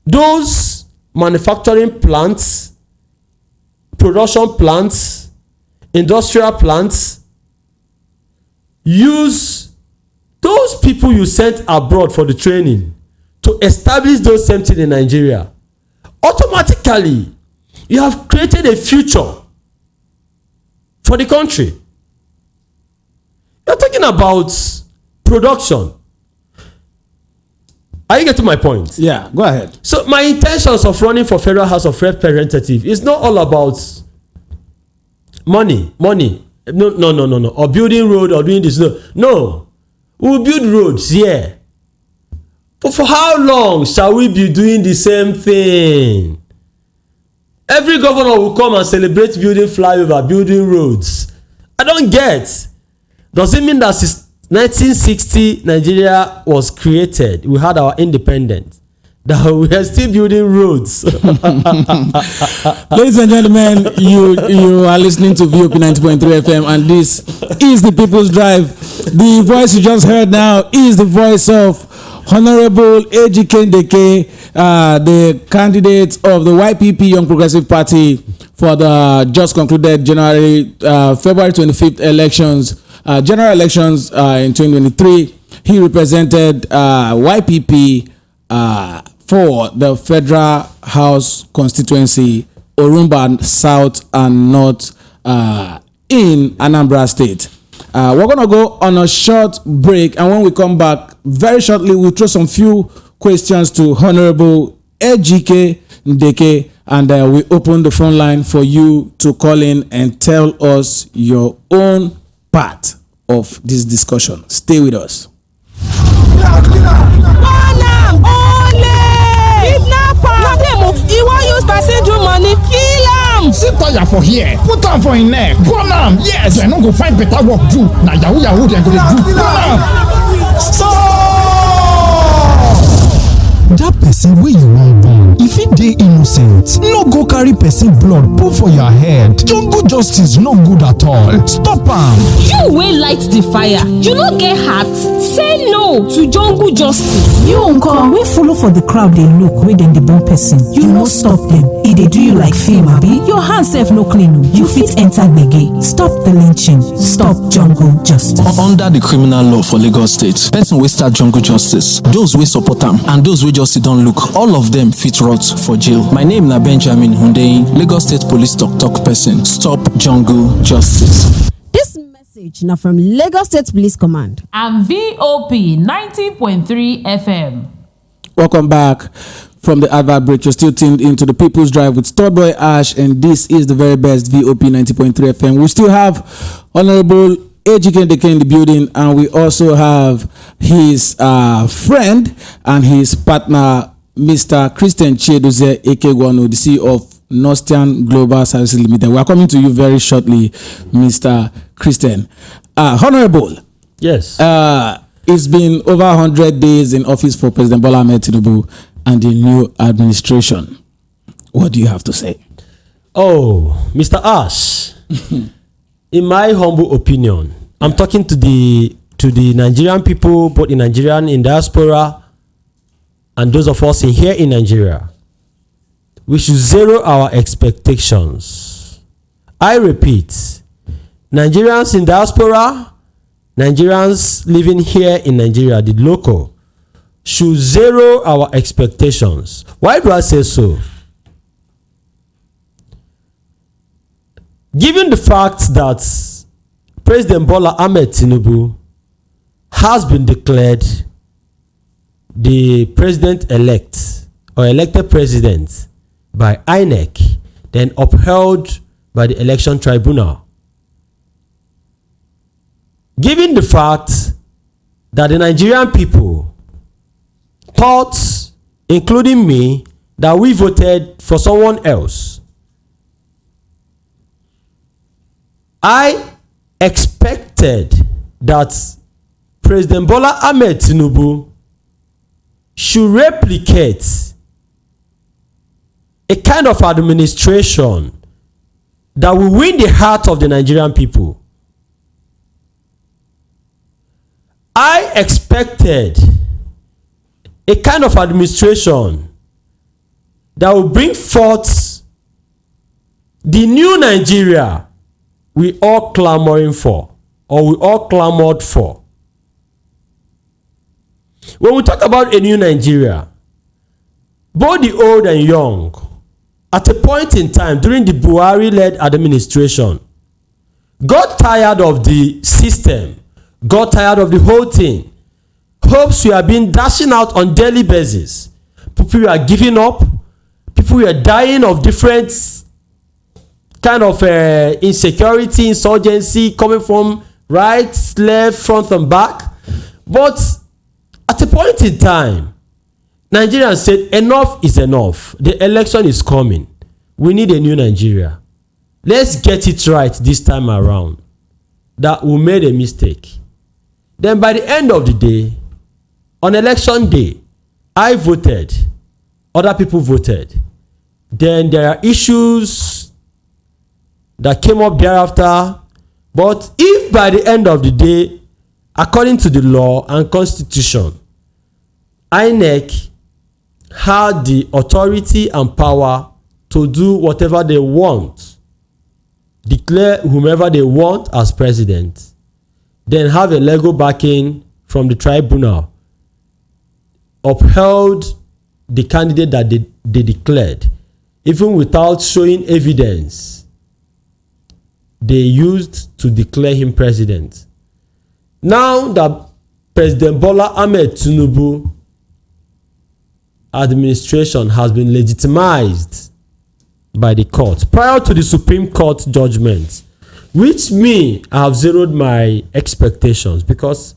those manufacturing plants, production plants, industrial plants, use those people you sent abroad for the training to establish those same things in Nigeria. Automatically, you have created a future for the country. You're talking about production. Are you getting my point? Yeah, go ahead. So my intentions of running for Federal House of Representatives is not all about money. No. Or building road or doing this. No. We'll build roads, yeah. But for how long shall we be doing the same thing? Every governor will come and celebrate building flyover, building roads. I don't get. Does it mean that since 1960 Nigeria was created, we had our independence, that we are still building roads? Ladies and gentlemen, you are listening to VOP 90.3 FM, and this is the People's Drive. The voice you just heard now is the voice of Honorable Ejike Ndeke, the candidate of the YPP Young Progressive Party for the just concluded February 25th elections, general elections in 2023. He represented YPP for the Federal House constituency, Orumba South and North in Anambra State. We're going to go on a short break, and when we come back very shortly, we'll throw some few questions to Honorable Ejike Ndeke, and we open the phone line for you to call in and tell us your own part of this discussion. Stay with us. He won't use person do money, kill am. Sit tire for here, put am for him neck, burn am. Yes, dem no go find better work do. Na yahoo dem go dey do. Burn am. Stop! Dat person wey you wan born, if e dey innocent, no go carry person blood put for your head. Jungle justice no good at all. Stop am. You wey light the fire, you no get heart. Say no to jungle justice. You uncle wey follow for the crowd dey look wey dem dey born person, you no stop dem. E dey do you like film abi? Your hand sef no clean o. You fit enter gbege. Stop the lynching. Stop jungle justice. Under the criminal law for Lagos State, person wey start jungle justice, those wey support am and those wey just sit down look, all of them fit rot for jail. My name na Benjamin Hundeyin, Lagos State Police talk person. Stop jungle justice. This message now from Lagos State Police Command and VOP 90.3 FM. Welcome back from the advert break. You're still tuned into the People's Drive with Storedoy Ash, and this is the very best VOP 90.3 FM. We still have Honorable Ejike Ndeke in the building, and we also have his friend and his partner, Mr. Christian Chiedozie Ekegwanu, the CEO of Nostian Global Services Limited. We are coming to you very shortly, Mr. Christian. Honorable. Yes. It's been over 100 days in office for President Bola Ahmed Tinubu and the new administration. What do you have to say? Oh, Mr. Ash, in my humble opinion, I'm talking to the to the Nigerian people, both in Nigerian in diaspora and those of us in here in Nigeria, we should zero our expectations. I repeat, Nigerians in diaspora, Nigerians living here in Nigeria, the local, should zero our expectations. Why do I say so? Given the fact that President Bola Ahmed Tinubu has been declared the president-elect or elected president by INEC, then upheld by the election tribunal. Given the fact that the Nigerian people thought, including me, that we voted for someone else, I expected that President Bola Ahmed Tinubu should replicate a kind of administration that will win the heart of the Nigerian people. I expected a kind of administration that will bring forth the new Nigeria we all clamoring for, or we all clamored for. When we talk about a new Nigeria, both the old and young, at a point in time during the Buhari-led administration, got tired of the system, got tired of the whole thing. Hopes we are being dashing out on daily basis. People are giving up. People are dying of different kind of insecurity, insurgency coming from right, left, front and back. But at a point in time, Nigerians said enough is enough. The election is coming. We need a new Nigeria. Let's get it right this time around. That we made a mistake. Then by the end of the day, on election day, I voted. Other people voted. Then there are issues that came up thereafter. But if by the end of the day, according to the law and constitution, INEC had the authority and power to do whatever they want, declare whomever they want as president, then have a legal backing from the tribunal, upheld the candidate that they declared, even without showing evidence they used to declare him president. Now that President Bola Ahmed Tinubu administration has been legitimized by the court prior to the Supreme Court judgment, which me, I have zeroed my expectations, because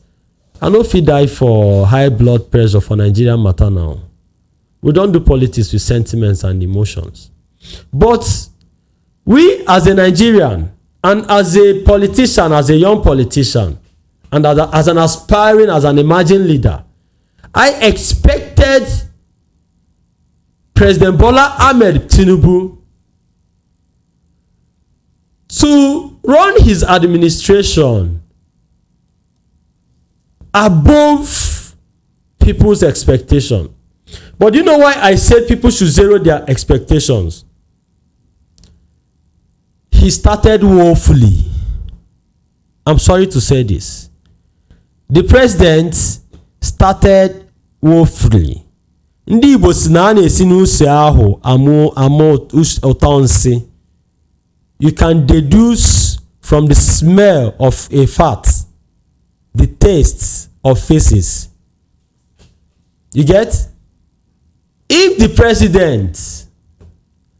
I no fit die for high blood pressure for Nigerian matter now. We don't do politics with sentiments and emotions. But we as a Nigerian and as a politician, as a young politician, and as an aspiring, as an emerging leader, I expected President Bola Ahmed Tinubu to run his administration above people's expectation. But you know why I said people should zero their expectations? He started woefully. I'm sorry to say this. The president started woefully. Ndị Igbo si na na-esi n'use ahụ amụ ụtọ nsị. You can deduce from the smell of a fat the taste of faces. You get? If the president,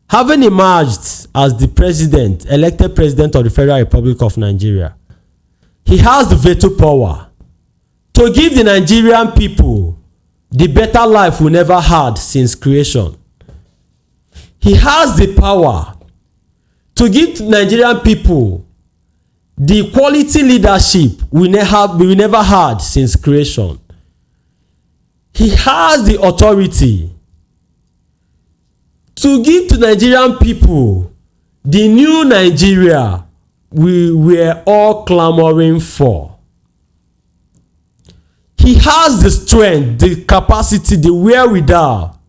having emerged as the president, elected president of the Federal Republic of Nigeria, he has the veto power to give the Nigerian people the better life we never had since creation. He has the power to give to Nigerian people the quality leadership we never had since creation. He has the authority to give to Nigerian people the new Nigeria we were all clamoring for. he has the strength, the capacity, the wherewithal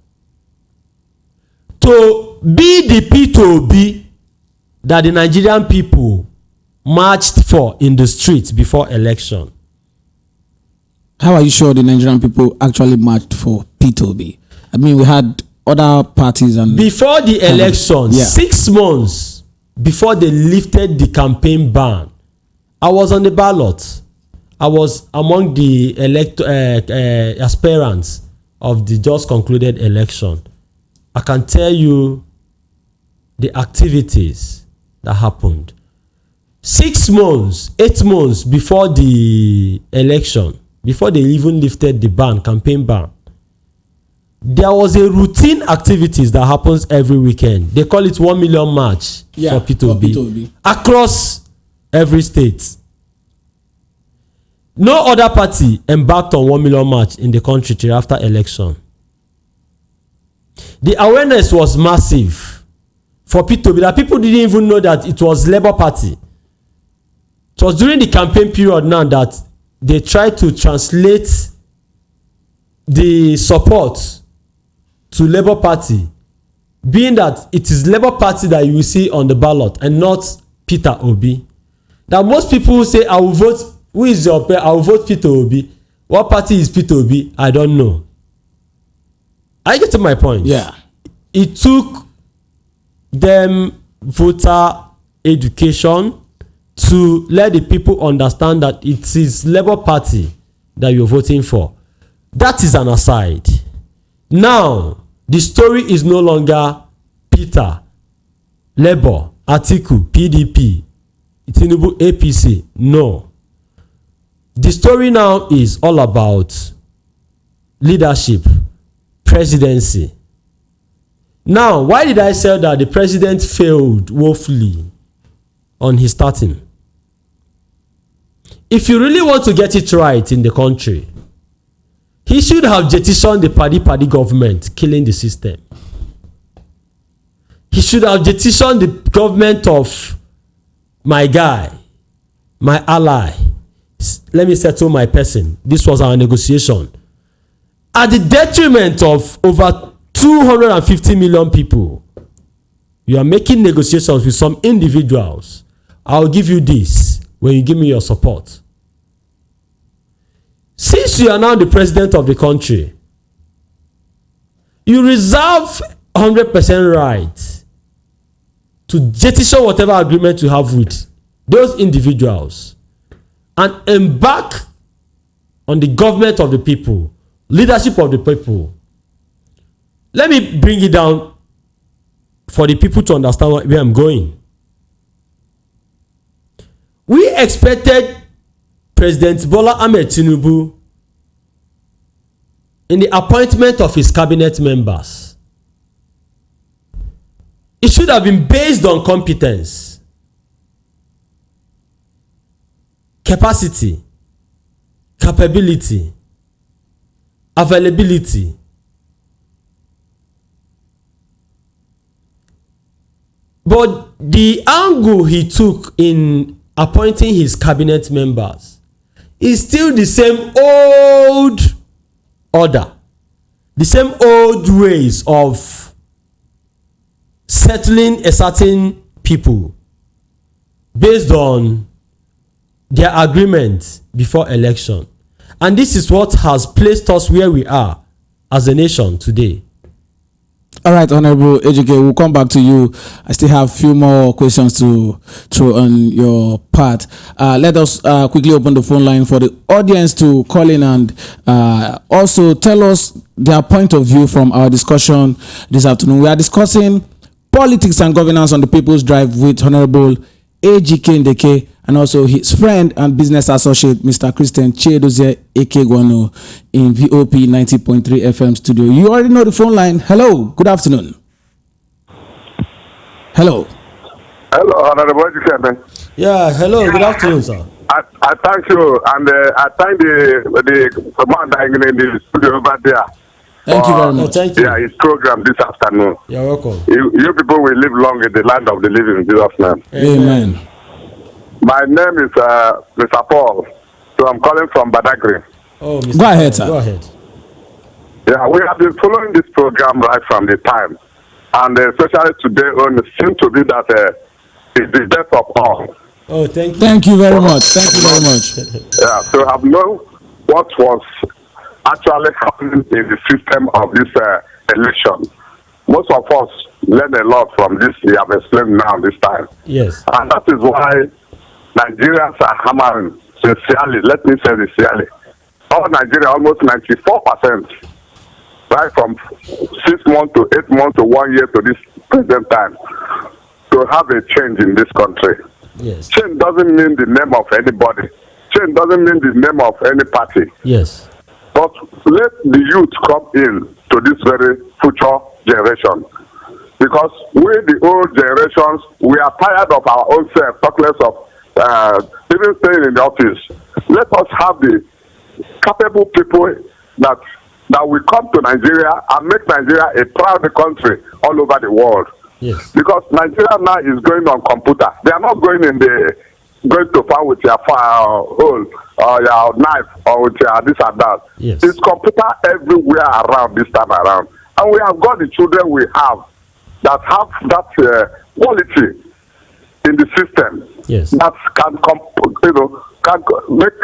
to be the P2B that the Nigerian people marched for in the streets before election. How are you sure the Nigerian people actually marched for P2B? I mean, we had other parties and before the election, 6 months before they lifted the campaign ban, I was on the ballot. I was among the aspirants of the just concluded election. I can tell you the activities that happened. 6 months, 8 months before the election, before they even lifted the ban, campaign ban, there was a routine activities that happens every weekend. They call it 1 million march for P2B across every state. No other party embarked on 1 million march in the country till after election. The awareness was massive for P2B that people didn't even know that it was Labour Party. It was during the campaign period now that they tried to translate the support to Labour Party, being that it is Labour Party that you will see on the ballot and not Peter Obi. Now most people say, I will vote, who is your pair? I will vote Peter Obi. What party is Peter Obi? I don't know. I get to my point. Yeah. It took them voter education to let the people understand that it is Labour Party that you're voting for. That is an aside. Now, the story is no longer Peter, Labour, Atiku, PDP, Tinubu, APC. No. The story now is all about leadership, presidency. Now, why did I say that the president failed woefully on his starting? If you really want to get it right in the country, he should have jettisoned the party government, killing the system. He should have jettisoned the government of my guy, my ally. Let me settle my person. This was our negotiation. At the detriment of over 250 million people, you are making negotiations with some individuals. I'll give you this when you give me your support. Since you are now the president of the country, you reserve 100% right to jettison whatever agreement you have with those individuals and embark on the government of the people, leadership of the people. Let me bring it down for the people to understand where I'm going. We expected President Bola Ahmed Tinubu in the appointment of his cabinet members. It should have been based on competence, capacity, capability, availability. But the angle he took in appointing his cabinet members is still the same old order, the same old ways of settling a certain people based on their agreement before election. And this is what has placed us where we are as a nation today. All right, Honorable Ejike, we'll come back to you. I still have a few more questions to throw on your part. Let us quickly open the phone line for the audience to call in and also tell us their point of view from our discussion this afternoon. We are discussing politics and governance on the People's Drive with Honorable Ejike Ndeke and also his friend and business associate, Mr. Christian Chiedozie Ekegwano in VOP 90.3 FM studio. You already know the phone line. Hello, good afternoon. Hello. Hello, Honorable Ejike. Yeah, hello, good afternoon, sir. I thank you, and I thank the commander in the studio over there. Thank you very much. Thank you. Yeah, his program this afternoon. You're welcome. You people will live long in the land of the living in Jesus' name. Amen. My name is Mr. Paul, so I'm calling from Badagry. Oh, Mr. Go ahead, sir. Go ahead. Yeah, we have been following this program right from the time. And especially today, it seems to be that it's the death of all. Oh, thank you. Thank you very much. Thank you very much. Yeah, so I've known what was actually happening in the system of this election. Most of us learn a lot from this. We have explained now this time. Yes. And that is why Nigerians are hammering sincerely. Let me say sincerely. All Nigeria, almost 94%, right from 6 months to 8 months to 1 year to this present time, to have a change in this country. Yes. Change doesn't mean the name of anybody. Change doesn't mean the name of any party. Yes. But let the youth come in to this very future generation. Because we, the old generations, we are tired of our own self, talk less of even staying in the office. Let us have the capable people that will come to Nigeria and make Nigeria a proud country all over the world. Yes. Because Nigeria now is going on computer. They are not going to farm with your hole or your knife or with your this and that. Yes. It's computer everywhere around this time around. And we have got the children we have that have that quality in the system. Yes. That can make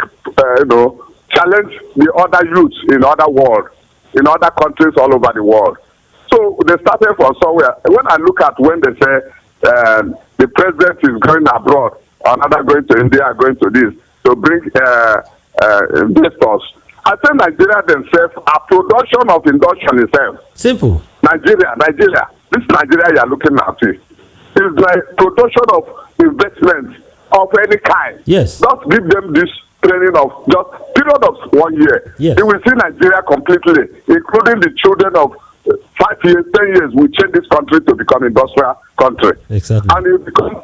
challenge the other youths in other world, in other countries all over the world. So they started from somewhere. When I look at when they say the president is going abroad, another going to India, going to this, to bring investors, I say Nigeria themselves are production of induction itself. Simple. Nigeria. This Nigeria you are looking at it. It's like production of investment of any kind. Yes. Just give them this training of just period of 1 year. Yes. You will see Nigeria completely, including the children of 5 years, 10 years, we change this country to become industrial country. Exactly. And it become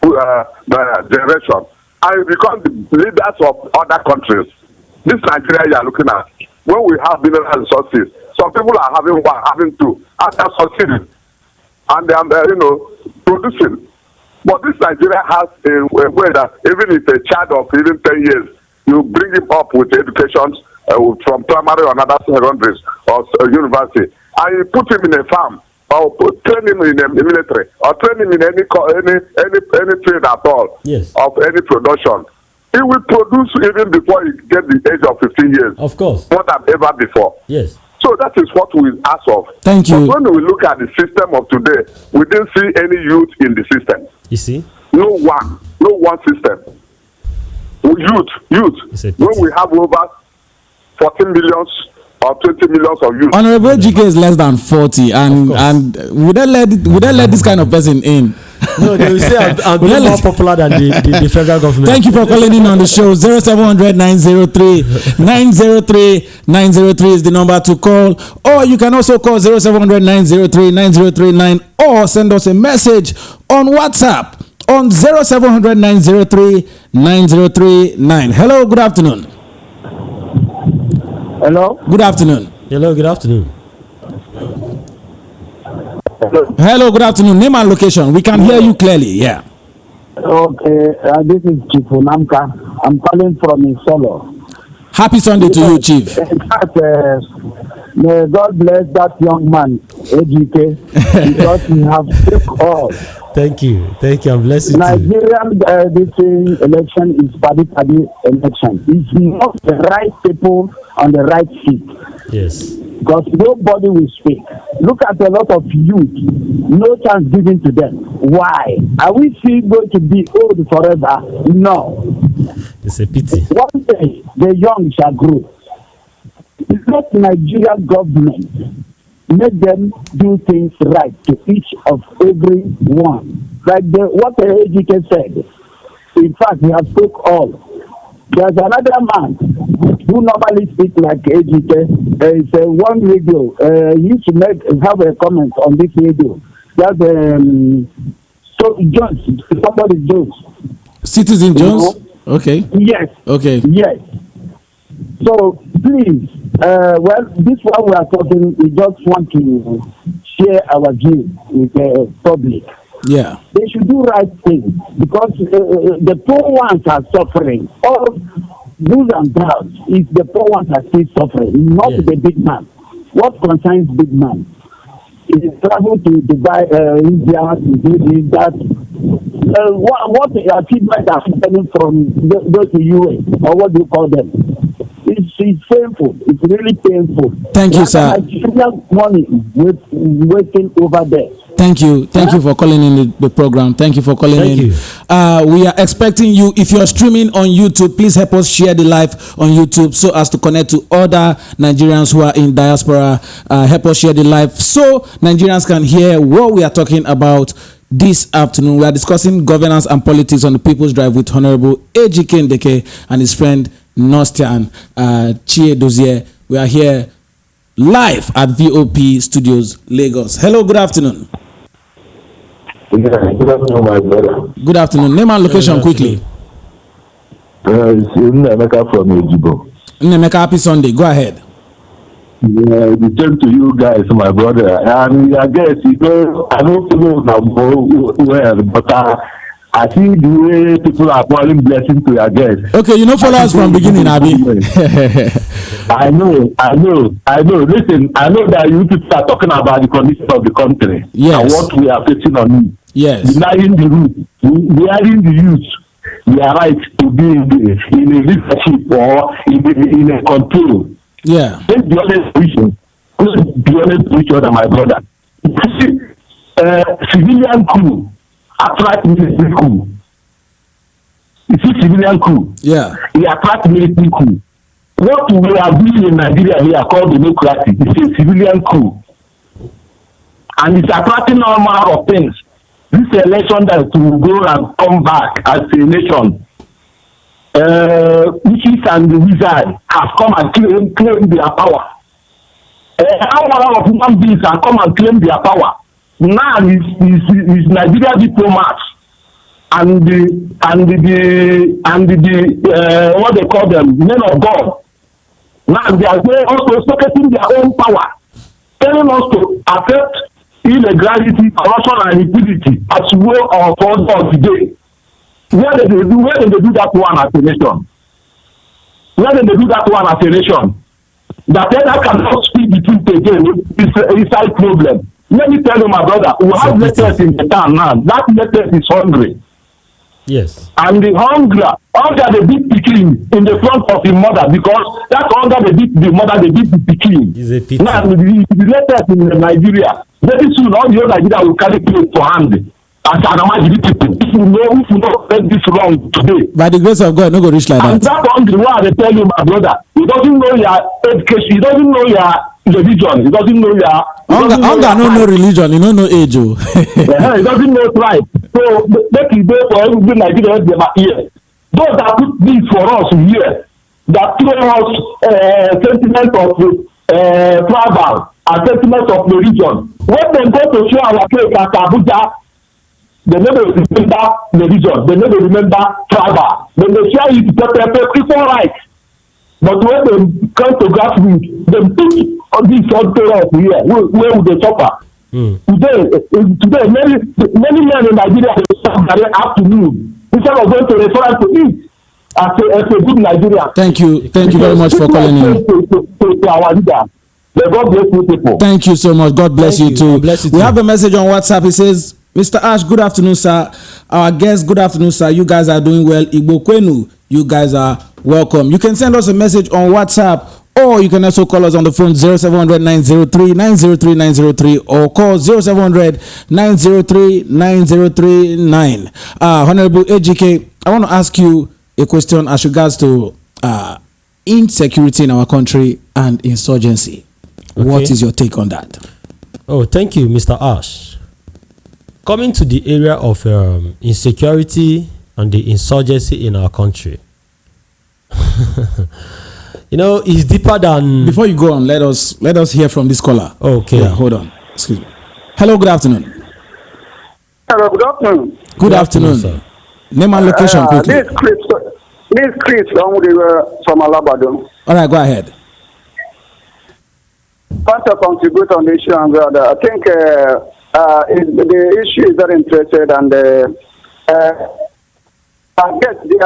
the generation. And it become the leaders of other countries. This Nigeria you are looking at, when we have mineral resources, some people are having one, having two, and they are succeeding. And they are, producing. But this Nigeria has a way that even if a child of even 10 years, you bring him up with education from primary or another secondaries or university, and you put him in a farm or train him in a military or train him in any trade at all. Yes. Of any production. He will produce even before he gets the age of 15 years. Of course. More than ever before. Yes. So that is what we ask of. Thank you. But when we look at the system of today, we didn't see any youth in the system. You see? No one system. Youth. When we have over 14 millions or 20 millions of youth. Honorable Ejike is less than 40, and we don't let this kind of person in. No, they will say I'm being more popular than the federal government. Thank you for calling in on the show. 0700 903 903 903 is the number to call, or you can also call 0700 903 9039 or send us a message on WhatsApp on 0700 903 9039. Hello, good afternoon. Hello. Good afternoon. Hello, good afternoon. Hello, good afternoon. Name and location. We can hear you clearly. Yeah. Okay, this is Chief Unamka. I'm calling from Isolo. Happy Sunday to you, Chief. In fact, may God bless that young man, Ejike, because he has took all. Thank you. I'm blessed. Nigerian this election is party election. It's not the right people on the right seat. Yes. Because nobody will speak. Look at a lot of youth, no chance given to them. Why? Are we still going to be old forever? No. It's a pity. One day, the young shall grow. Let Nigerian government make them do things right to each of every one. Like what Ejike said. In fact, he has spoke all. There's another man who normally speaks like Ejike. There is one radio. He used to have a comment on this radio. That's Jones. Somebody Jones. Citizen Jones? Okay. Yes. Okay. Yes. So please, this one we are talking, we just want to share our view with the public. Yeah. They should do right thing because the poor ones are suffering. do's and don'ts is the poor ones are still suffering, not the big man. What concerns big man? If you travel to Dubai, India, to do this, that, what achievement are happening from those to US, or what do you call them? It's painful. It's really painful. Thank you, sir. Nigerian money waiting over there. Thank you for calling in the program. Thank you for calling in. We are expecting you. If you're streaming on YouTube, please help us share the live on YouTube so as to connect to other Nigerians who are in diaspora. Help us share the live so Nigerians can hear what we are talking about this afternoon. We are discussing governance and politics on the People's Drive with Honorable Ejike Ndeke and his friend Nostian Chie Dozier. We are here live at VOP Studios, Lagos. Hello, good afternoon. Yeah, good afternoon, my brother. Good afternoon. Name and location quickly. It's Ndeke from Ejike. Ndeke, happy Sunday. Go ahead. Yeah, the same to you guys, my brother. And I guess, I don't know now well, but I see the way people are pouring blessings to your guests. Okay, you know, follow us from beginning, Abi. I know. Listen, I know that you people are talking about the condition of the country. Yes. And what we are facing on it. Yes. Denying the root, wearing the youth, their right to be in a leadership or in a control. Yeah. Let's be honest with each other, my brother. Civilian coup attract military coup. You see, civilian coup. Yeah. He attract military coup. What we are doing in Nigeria here called democracy is a civilian coup. And it's attracting all manner of things. This election that will go and come back as a nation. Witches and the wizards have come and claim their power. All manner of human beings have come and claim their power. Now is Nigeria diplomats and the what they call them, men of God. Now they are also socketing their own power, telling us to accept illegality, corruption, and impunity as way of order of the day. Where did they do that one as a nation? Where did they do that one as a nation? That I cannot speak the truth again is a side problem. Let me tell you, my brother, we have letters in the town now. That letter is hungry. Yes. And the hunger the big pikin in the front of the mother, because that hunger they beat the mother, they beat the pikin. Now the letters in Nigeria, very soon all the other Nigeria will carry plate for hand. As an Amadi people, if you know get this wrong today. By the grace of God, no go reach like and that. And that hungry one, they tell you, my brother, he doesn't know your education, he doesn't know your religion, he doesn't know your hunger no religion, he don't know age. He doesn't know tribe. So let it go for every Nigeria they are here. Those that put this for us here, that throw us sentiment of tribal and sentiment of religion. When they go to show our case at Abuja, they never remember religion, they never remember tribal. When they share it, people right. But when they come to grassroots, they put this on us here. Where would they suffer? Today, many men in Nigeria they afternoon instead of going to a restaurant to eat as a good Nigerian. Thank you very much for calling in. To our leader. God bless you people. Thank you so much. God bless you too. We have a message on WhatsApp. It says, Mr. Ash, good afternoon, sir. Our guest, good afternoon, sir. You guys are doing well. Igbo Kwenu, you guys are welcome. You can send us a message on WhatsApp, or you can also call us on the phone 0700-903-903-903 or call 0700-903-9039. Honorable Ejike, I want to ask you a question as regards to insecurity in our country and insurgency. Okay. What is your take on that? Oh, thank you, Mr. Ash. Coming to the area of insecurity and the insurgency in our country, it's deeper than. Before you go on, let us hear from this caller. Okay. Yeah, hold on. Excuse me. Hello, good afternoon. Hello, good afternoon. Good afternoon, sir. Name and location quickly. This Chris from Alabado. All right, go ahead. Want to contribute on the issue, and I think the issue is very interesting, and I guess the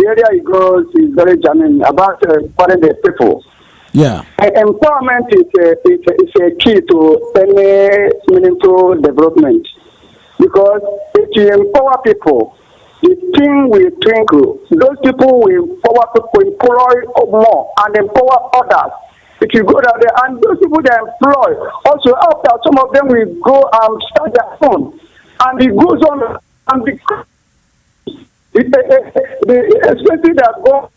area he goes is very genuine about foreign people. Yeah. Empowerment is a key to any meaningful development, because if you empower people, the thing will twinkle. Those people will empower people, employ more and empower others. If you go down there, and those people they employ, also after some of them will go and start their own, and it goes on, and the expenses that go.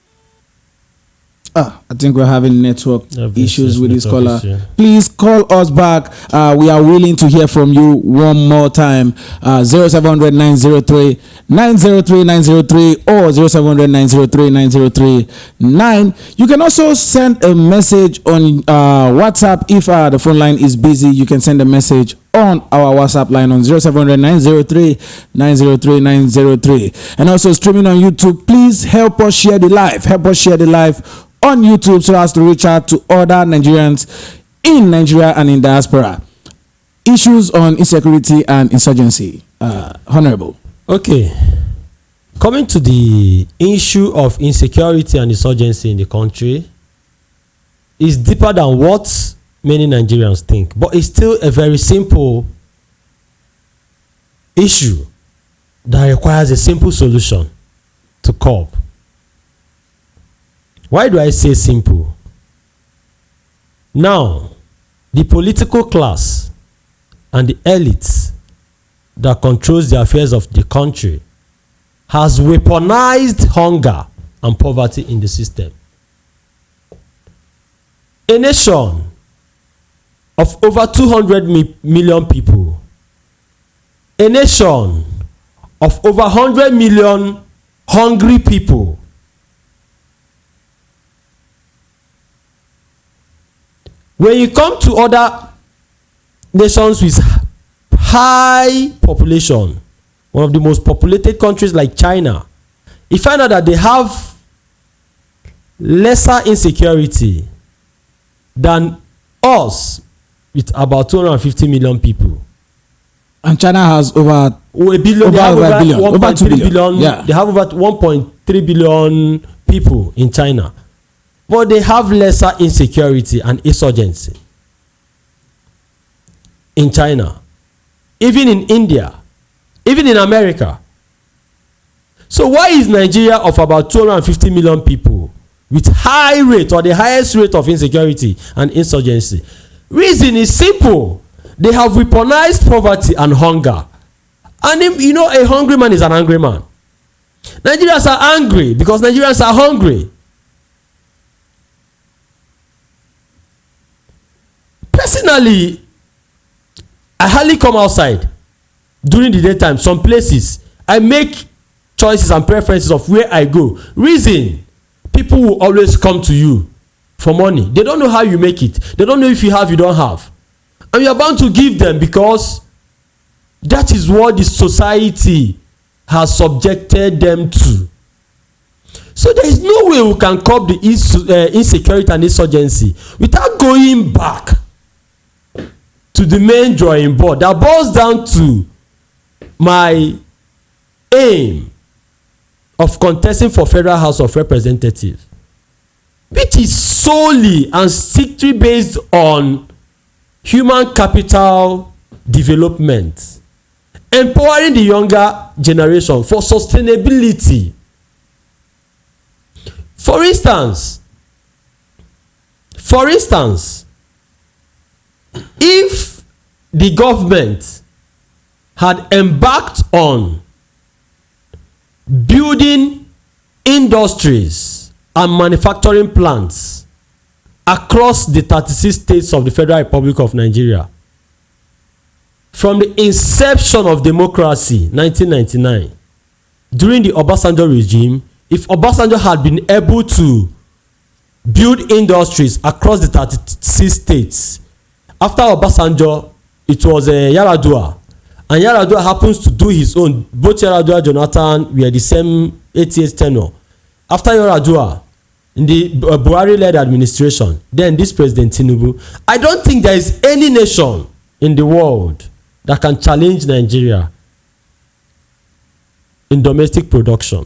I think we're having network issues with this caller. Please call us back. We are willing to hear from you one more time. 0700 903 903 903 or 0700 903 903 9. You can also send a message on WhatsApp. If the phone line is busy, you can send a message on our WhatsApp line on 0700 903 903 903. And also streaming on YouTube. Please help us share the live. Help us share the live on YouTube so as to reach out to other Nigerians in Nigeria and in diaspora. Issues on insecurity and insurgency. Honorable. Okay. Coming to the issue of insecurity and insurgency in the country is deeper than what many Nigerians think, but it's still a very simple issue that requires a simple solution to curb. Why do I say simple? Now, the political class and the elites that controls the affairs of the country has weaponized hunger and poverty in the system. A nation of over 200 million people, a nation of over 100 million hungry people, when you come to other nations with high population, one of the most populated countries like China, you find out that they have lesser insecurity than us with about 250 million people. And China has over a billion. They have over 1.3 billion. Yeah. They have over 1.3 billion people in China. But they have lesser insecurity and insurgency in China, even in India, even in America. So why is Nigeria of about 250 million people with high rate or the highest rate of insecurity and insurgency? Reason is simple. They have weaponized poverty and hunger. And you know, a hungry man is an angry man. Nigerians are angry because Nigerians are hungry. Personally, I hardly come outside during the daytime. Some places I make choices and preferences of where I go. Reason, people will always come to you for money. They don't know how you make it. They don't know if you have, you don't have, and you are bound to give them because that is what the society has subjected them to. So there is no way we can curb the insecurity and insurgency without going back to the main drawing board that boils down to my aim of contesting for Federal House of Representatives, which is solely and strictly based on human capital development, empowering the younger generation for sustainability. For instance, if the government had embarked on building industries and manufacturing plants across the 36 states of the Federal Republic of Nigeria from the inception of democracy, 1999, during the Obasanjo regime, if Obasanjo had been able to build industries across the 36 states, after Obasanjo, it was Yaradua, and Yaradua happens to do his own. Both Yaradua and Jonathan were the same 8 years tenure. After Yaradua, in the Buhari-led administration, then this President Tinubu, I don't think there is any nation in the world that can challenge Nigeria in domestic production.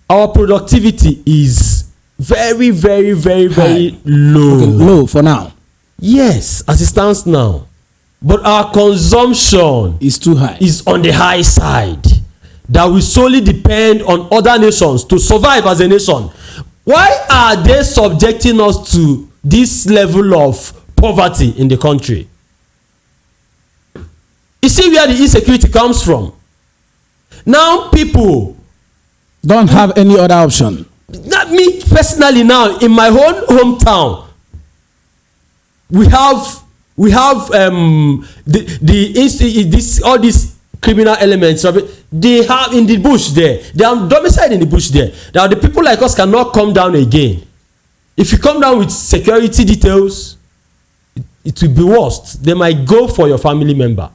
Our productivity is very, very, very, very low. Okay, low for now. Yes, as it stands now. But our consumption is too high. Is on the high side. That we solely depend on other nations to survive as a nation. Why are they subjecting us to this level of poverty in the country? You see where the insecurity comes from. Now people don't have any other option. Not me personally. Now in my own hometown, we have all these criminal elements of it. They have in the bush there. They are domiciled in the bush there. Now the people like us cannot come down again. If you come down with security details, it will be worse. They might go for your family member.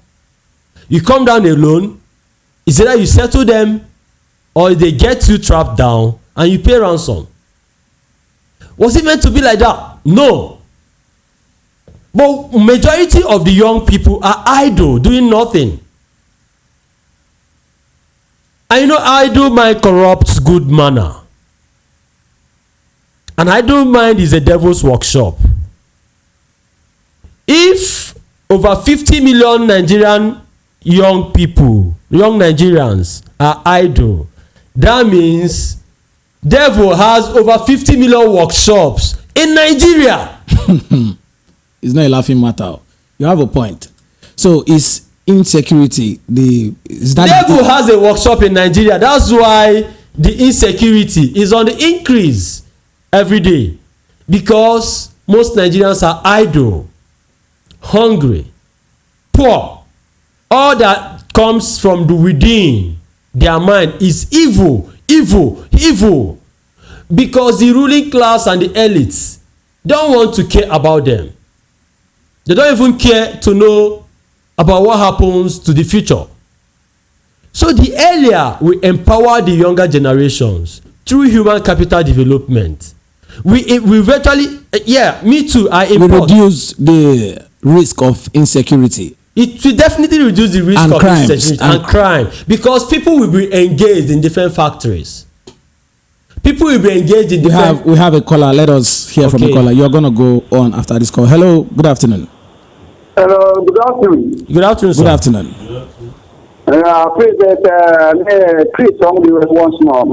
You come down alone, it's either you settle them or they get you trapped down and you pay ransom. Was it meant to be like that? No. But majority of the young people are idle, doing nothing. And you know, idle mind corrupts good manner. And idle mind is a devil's workshop. If over 50 million Nigerian young Nigerians are idle, that means devil has over 50 million workshops in Nigeria. It's not a laughing matter. You have a point. So is insecurity devil has a workshop in Nigeria. That's why the insecurity is on the increase every day, because most Nigerians are idle, hungry, poor. All that comes from the within their mind is evil, because the ruling class and the elites don't want to care about them. They don't even care to know about what happens to the future. So the earlier we empower the younger generations through human capital development, we virtually, me too, we reduce the risk of insecurity. It will definitely reduce the risk and of crimes, insecurity and crime, because people will be engaged in different factories. People will be engaged in different... We have a caller. Let us hear from the caller. You're going to go on after this call. Hello, good afternoon. Hello, good afternoon. Good afternoon, sir. Good afternoon. Please, Chris, once more.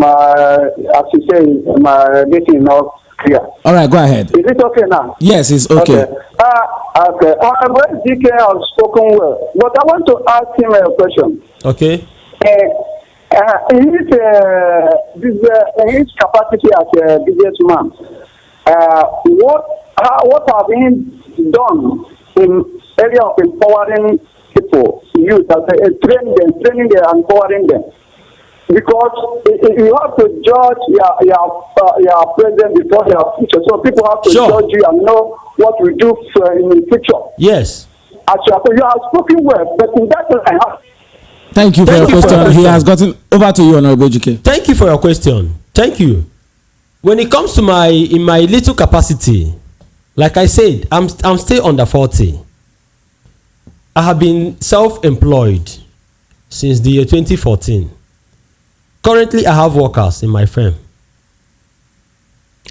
As you say, my getting is not clear. All right, go ahead. Is it okay now? Yes, it's okay. Okay. Ejike has spoken well, but I want to ask him a question. Okay. In his capacity as a businessman, what have he done in area of empowering people, youth, training them, empowering them? Because you have to judge your present before your future. So people have to judge you and know what we do in the future. Yes. As you have spoken well, but in that I have. Thank you for your question. He has gotten over to you, Honorable Ejike. Thank you for your question. Thank you. When it comes to in my little capacity, like I said, I'm still under 40. I have been self-employed since the year 2014. Currently, I have workers in my firm.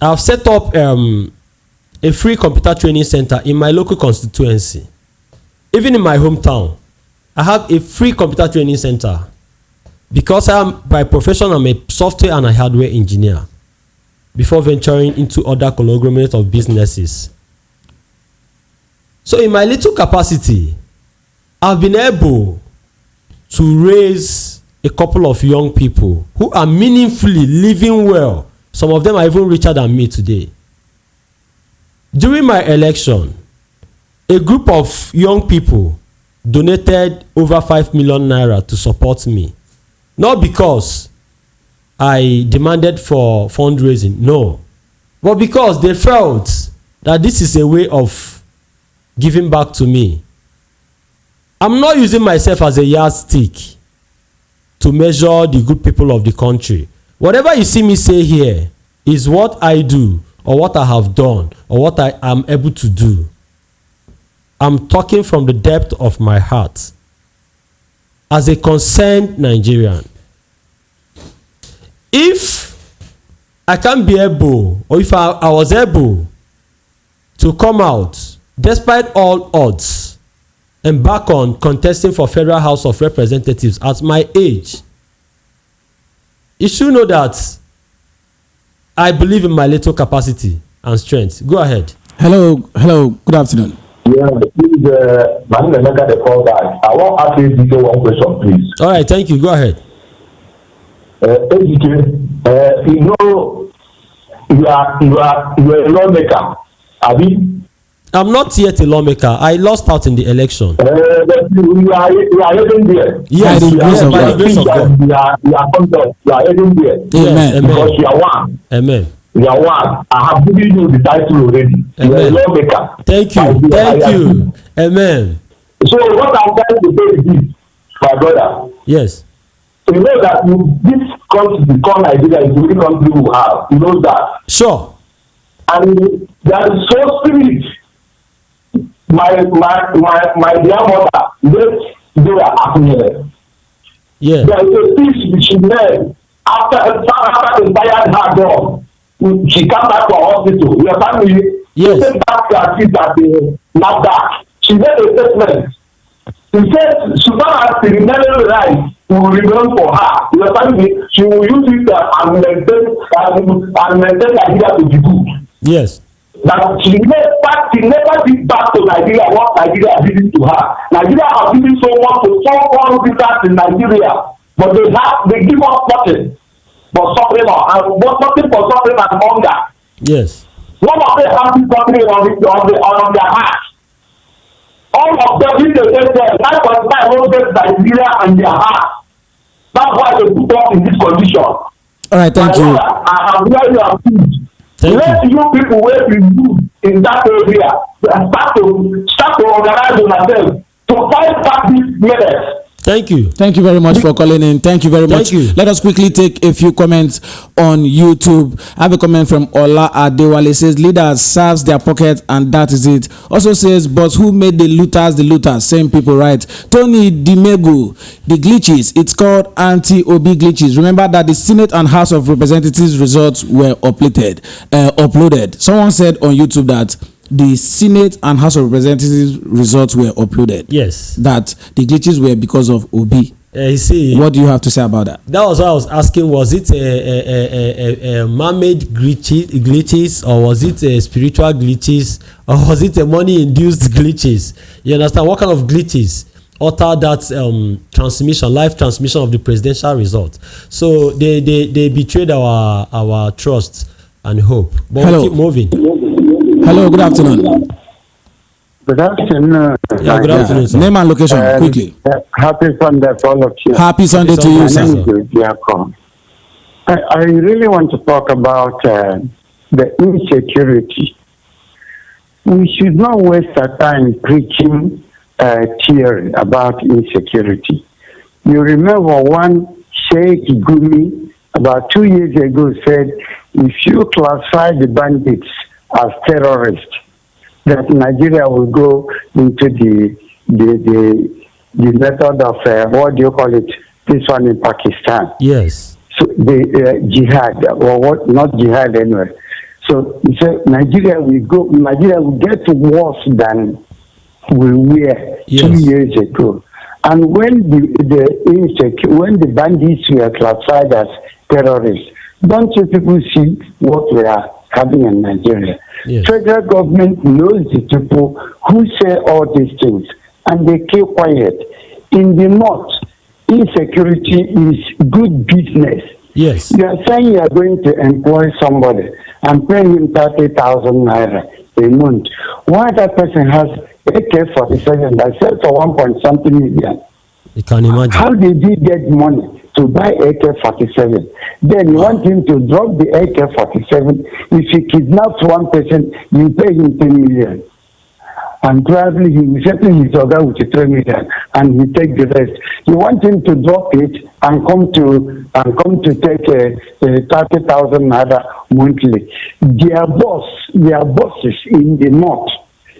I have set up a free computer training center in my local constituency. Even in my hometown, I have a free computer training center. Because I am, by profession, I'm a software and a hardware engineer before venturing into other conglomerate of businesses. So in my little capacity, I've been able to raise a couple of young people who are meaningfully living well. Some of them are even richer than me today. During my election, a group of young people donated over 5 million naira to support me. Not because I demanded for fundraising, no. But because they felt that this is a way of giving back to me. I'm not using myself as a yardstick to measure the good people of the country. Whatever you see me say here is what I do or what I have done or what I am able to do. I'm talking from the depth of my heart. as a concerned Nigerian, if I can't be able, or if I was able to come out despite all odds, embark on contesting for Federal House of Representatives at my age, you should know that I believe in my little capacity and strength. Go ahead. Hello, good afternoon. Yeah, please, my name is Ndeke, the call back. I want to ask Ejike one question, please. All right, thank you. Go ahead. Ejike, you know, you are a lawmaker, Abi? I'm not yet a lawmaker. I lost out in the election. You are heading there. Yes, by the grace of God. You are heading there. Yes, because you are one. Amen. You are one. I have given you the title already. You are a lawmaker. Thank you. Thank you. Amen. So what I'm trying to say is this, my brother. Yes. You know that this country called Nigeria is the only country we have. You know that. Sure. And there is so spirit. My dear mother, they are happy. Yeah. There is a peace she made after inspired her dog. She came back to hospital. Your family, yes. She back to her seat at the NAFDAC. She made a statement. She said, Sudan has the remaining right to remain for her. Your family, she will use it and maintain Nigeria to be good. Yes. That she never did back to Nigeria what Nigeria did to her. Nigeria has given so much to so many visitors in Nigeria, but they give us nothing for suffering and nothing for suffering and hunger. Yes. One of them has this country on their heart. All of them, if they get there, 9.9 will get Nigeria and their heart. That's why they put us in this condition. All right, thank you. I am where you are food. Let you people where you do in that area start to organize yourself to fight back these menace. Thank you. Thank you very much for calling in. Thank you very much. Let us quickly take a few comments on YouTube. I have a comment from Ola Adewale. Says leaders serves their pocket and that is it. Also says, but who made the looters the looters? Same people, right? Tony Dimegu, the glitches. It's called anti-OB glitches. Remember that the Senate and House of Representatives results were uploaded. Someone said on YouTube that the Senate and House of Representatives results were uploaded. Yes. That the glitches were because of OB. See, what do you have to say about that? That was what I was asking. Was it a man-made glitches, or was it a spiritual glitches, or was it a money-induced glitches? You understand what kind of glitches alter that live transmission of the presidential result? So they betrayed our trust and hope. But Hello. we keep moving. Hello, good afternoon. Good afternoon. Yeah, good afternoon, sir. Name and location, quickly. Happy Sunday for all of you. Happy Sunday to you, sir. My name is Ejike. I really want to talk about the insecurity. We should not waste our time preaching theory about insecurity. You remember one Sheikh Gumi about 2 years ago said, if you classify the bandits as terrorists, that Nigeria will go into the method of what do you call it? This one in Pakistan. Yes. So the jihad, or what? Not jihad anyway. So he said Nigeria will get worse than we were 2 years ago. And when when the bandits were classified as terrorists, don't you people see what we are having in Nigeria? Yes. Federal government knows the people who say all these things, and they keep quiet. In the north, insecurity is good business. Yes. You are saying you are going to employ somebody and pay him 30,000 naira a month. Why that person has AK-47 that sells for 1.something million? You can imagine. How did he get money to buy AK-47? Then you want him to drop the AK-47. If he kidnaps one person, you pay him 10 million. And probably he will settle his order with 3 million and he take the rest. You want him to drop it and come to take 30,000 naira monthly. Their bosses in the north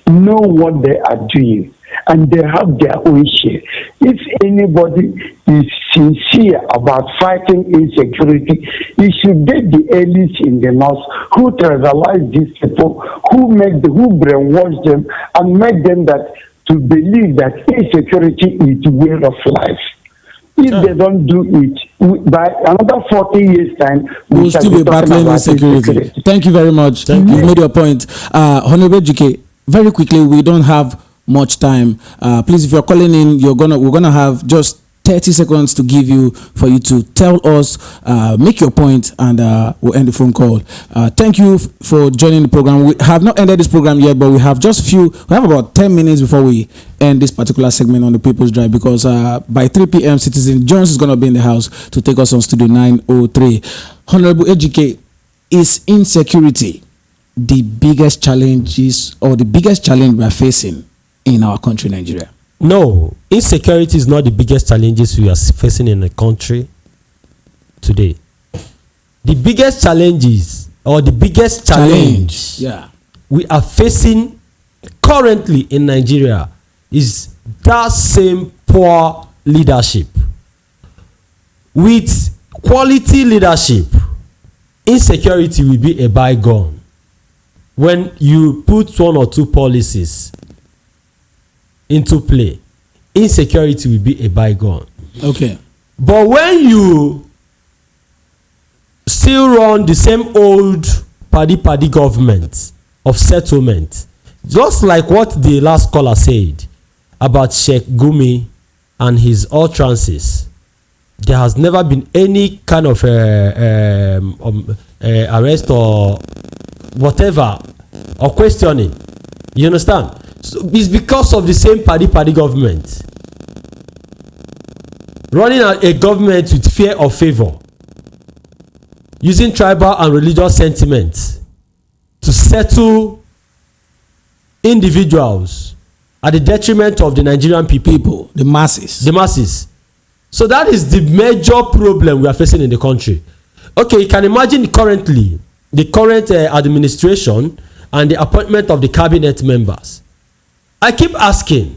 know what they are doing. and they have their own share. If anybody is sincere about fighting insecurity, it should get the elites in the north who tribalize these people, who brainwash them and make them that to believe that insecurity is the way of life. If they don't do it, by another 40 years' time, we will still be battling insecurity. Thank you very much. You made your point. Honorable Ejike, very quickly, we don't have much time. Please, if you're calling in, we're gonna have just 30 seconds to give you for you to tell us, make your point, and we'll end the phone call. Thank you for joining the program. We have not ended this program yet, but we have about 10 minutes before we end this particular segment on the People's Drive, because by 3 p.m. Citizen Jones is going to be in the house to take us on Studio 903. Honorable Ejike, is insecurity the biggest challenges or the biggest challenge we are facing in our country, Nigeria? No, insecurity is not the biggest challenges we are facing in the country today. The biggest challenges or the biggest challenge we are facing currently in Nigeria is that same poor leadership. With quality leadership, insecurity will be a bygone. When you put one or two policies into play, insecurity will be a bygone. Okay. But when you still run the same old paddy government of settlement, just like what the last caller said about Sheikh Gumi and his utterances, there has never been any kind of arrest or whatever or questioning. You understand? So it's because of the same paddy government running a government with fear of favor, using tribal and religious sentiments to settle individuals at the detriment of the Nigerian people, the masses. So that is the major problem we are facing in the country. Okay, you can imagine currently the current administration and the appointment of the cabinet members. I keep asking,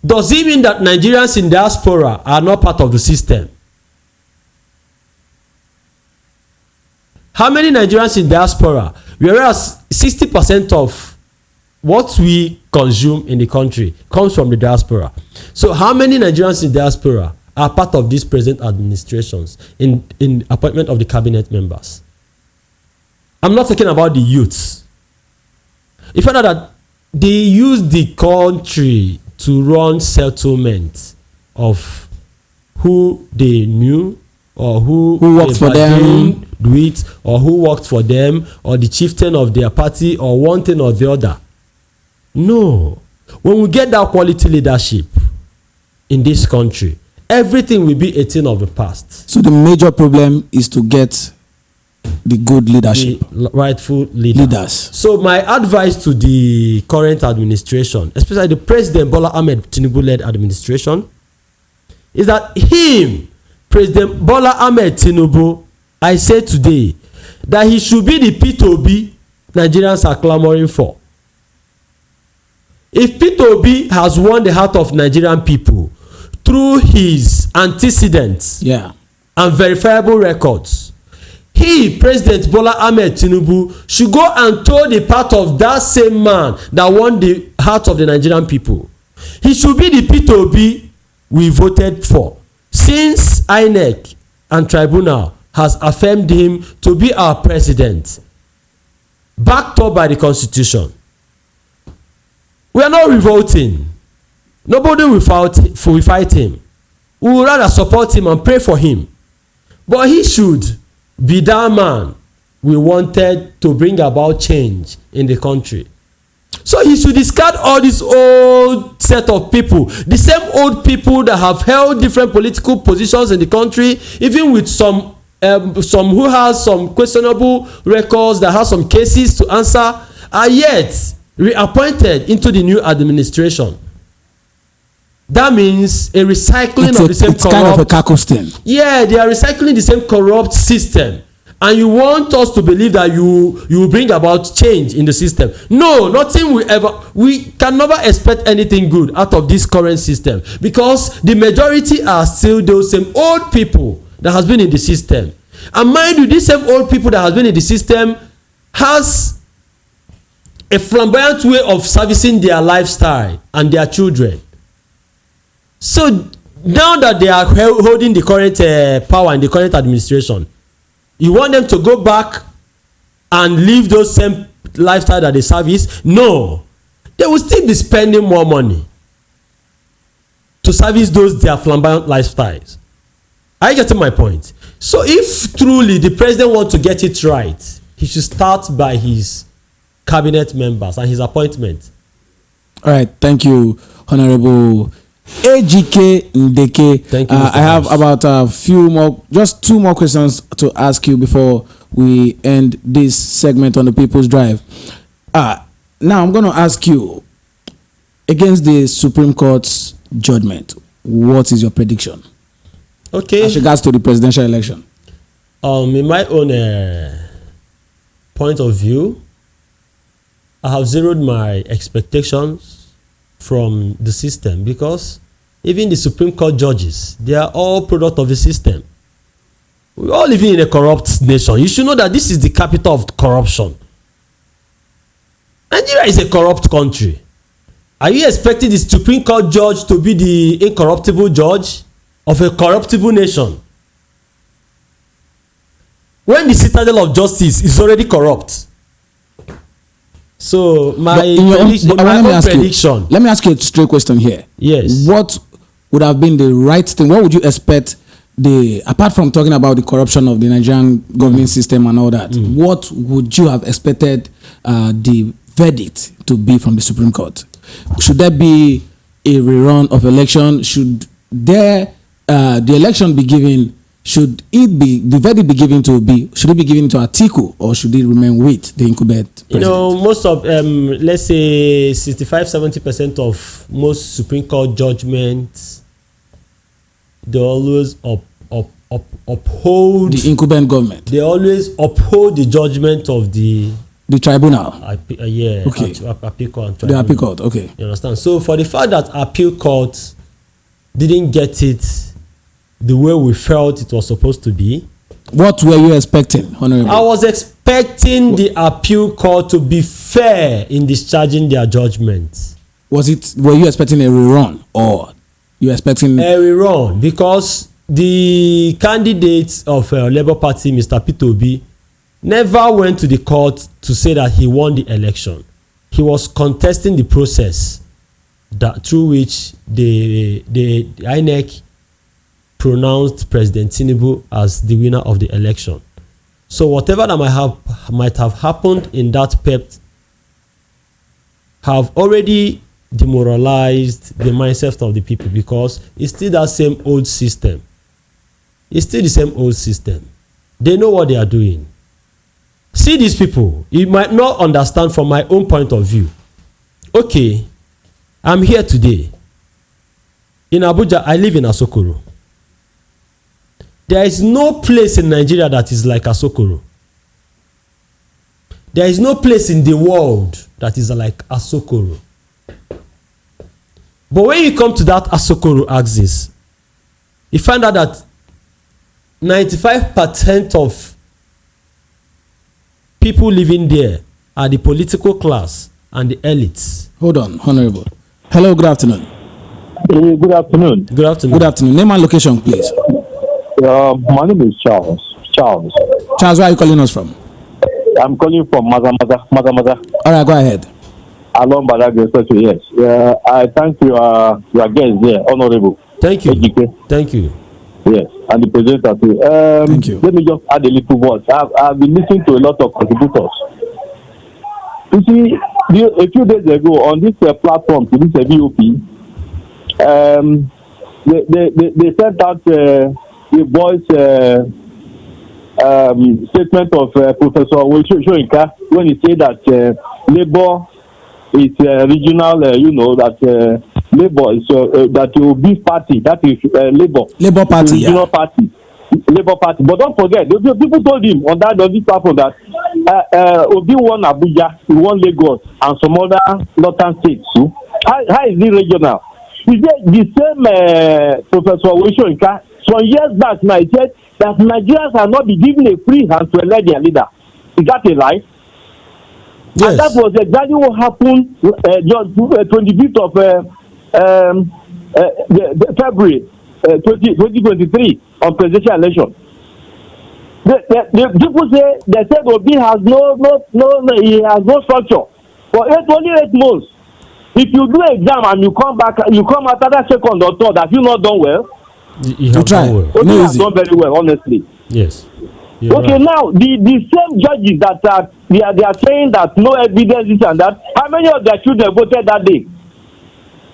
does it mean that Nigerians in diaspora are not part of the system? How many Nigerians in diaspora, whereas 60% of what we consume in the country comes from the diaspora? So how many Nigerians in diaspora are part of these present administrations in appointment of the cabinet members? I'm not talking about the youths. If you know that they use the country to run settlement of who they knew or who worked for them, with, or who worked for them, or the chieftain of their party, or one thing or the other. No. When we get that quality leadership in this country, everything will be a thing of the past. So the major problem is to get the good leadership, the rightful leaders. So my advice to the current administration, especially the President Bola Ahmed Tinubu led administration, is that President Bola Ahmed Tinubu, I say today that he should be the P2B Nigerians are clamoring for. If P2B has won the heart of Nigerian people through his antecedents and verifiable records, President Bola Ahmed Tinubu, should go and toe the path of that same man that won the heart of the Nigerian people. He should be the P2B we voted for, since INEC and tribunal has affirmed him to be our president, backed up by the constitution. We are not revolting. Nobody will fight him. We would rather support him and pray for him. But he should be that man we wanted to bring about change in the country. So he should discard all this old set of people, the same old people that have held different political positions in the country, even with some who has some questionable records, that has some cases to answer, are yet reappointed into the new administration. That means a recycling of the same corrupt. Kind of a Kakostin. Yeah, they are recycling the same corrupt system and you want us to believe that you will bring about change in the system. No, nothing will ever. We can never expect anything good out of this current system, because the majority are still those same old people that has been in the system. And mind you, these same old people that has been in the system has a flamboyant way of servicing their lifestyle and their children. So now that they are holding the current power in the current administration, you want them to go back and live those same lifestyle that they service? No, they will still be spending more money to service those their flamboyant lifestyles. Are you getting my point? So if truly the president wants to get it right, he should start by his cabinet members and his appointment. All right, thank you, Honorable Ejike Ndeke. Thank you. I have about just two more questions to ask you before we end this segment on the People's Drive. Now I'm going to ask you, against the Supreme Court's judgment, what is your prediction? Okay. As regards to the presidential election. In my own point of view, I have zeroed my expectations from the system, because even the Supreme Court judges, they are all product of the system. We all living in a corrupt nation. You should know that this is the capital of corruption. Nigeria is a corrupt country. Are you expecting the Supreme Court judge to be the incorruptible judge of a corruptible nation, when the citadel of justice is already corrupt? So my prediction. Let me ask you a straight question here. Yes. What would have been the right thing? What would you expect, apart from talking about the corruption of the Nigerian governing system and all that, what would you have expected the verdict to be from the Supreme Court? Should there be a rerun of election? Should the election be given? Should the verdict be given should it be given to Atiku, or should it remain with the incumbent president? You know, most of let's say 65-70% of most Supreme Court judgments, they always uphold the incumbent government. They always uphold the judgment of the tribunal. Yeah. Okay. Appeal court. The appeal court. Okay. You understand? So for the fact that appeal court didn't get it the way we felt it was supposed to be, what were you expecting, Honorable? I was expecting the appeal court to be fair in discharging their judgment. Were you expecting a rerun, or you expecting a rerun? Because the candidate of Labour Party, Mr. Peter Obi, never went to the court to say that he won the election. He was contesting the process through which the INEC pronounced President Tinubu as the winner of the election. So whatever that might have happened in that PEP have already demoralized the mindset of the people, because it's still that same old system. It's still the same old system. They know what they are doing. See these people, you might not understand from my own point of view. Okay, I'm here today. In Abuja, I live in Asokoro. There is no place in Nigeria that is like Asokoro. There is no place in the world that is like Asokoro. But when you come to that Asokoro axis, you find out that 95% of people living there are the political class and the elites. Hold on, Honorable. Hello, good afternoon. Good afternoon. Good afternoon. Good afternoon. Name and location, please. My name is Charles. Charles, where are you calling us from? I'm calling from Maza. All right, go ahead. Along Badaga, yes. I thank you, your guest there, Honorable. Thank you. Ejike. Thank you. Yes, and the presenter too. Thank you. Let me just add a little word. I've been listening to a lot of contributors. You see, a few days ago on this platform, to this VOP, they sent out the voice statement of Professor Shoinka when he said that Labour is regional, that Labour is that will be party, that is Labour Party, regional party. Labour Party. But don't forget, the people told him on this platform that Obi won Abuja, he won Lagos, and some other northern states too. How is it regional? He said the same Professor Wishoyinka some years back now, he said that Nigerians have not been given a free hand to elect their leader. Is that a lie? Yes. And that was exactly what happened just 25th of February 2023 on presidential election. The people say they said Obi has he has no structure for only 8 months. If you do exam and you come back, you come after that second or third, have you not done well? You have done well. Obi has done very well, honestly. Yes. Okay, right. Now the same judges that they are saying that no evidence this and that. How many of their children voted that day?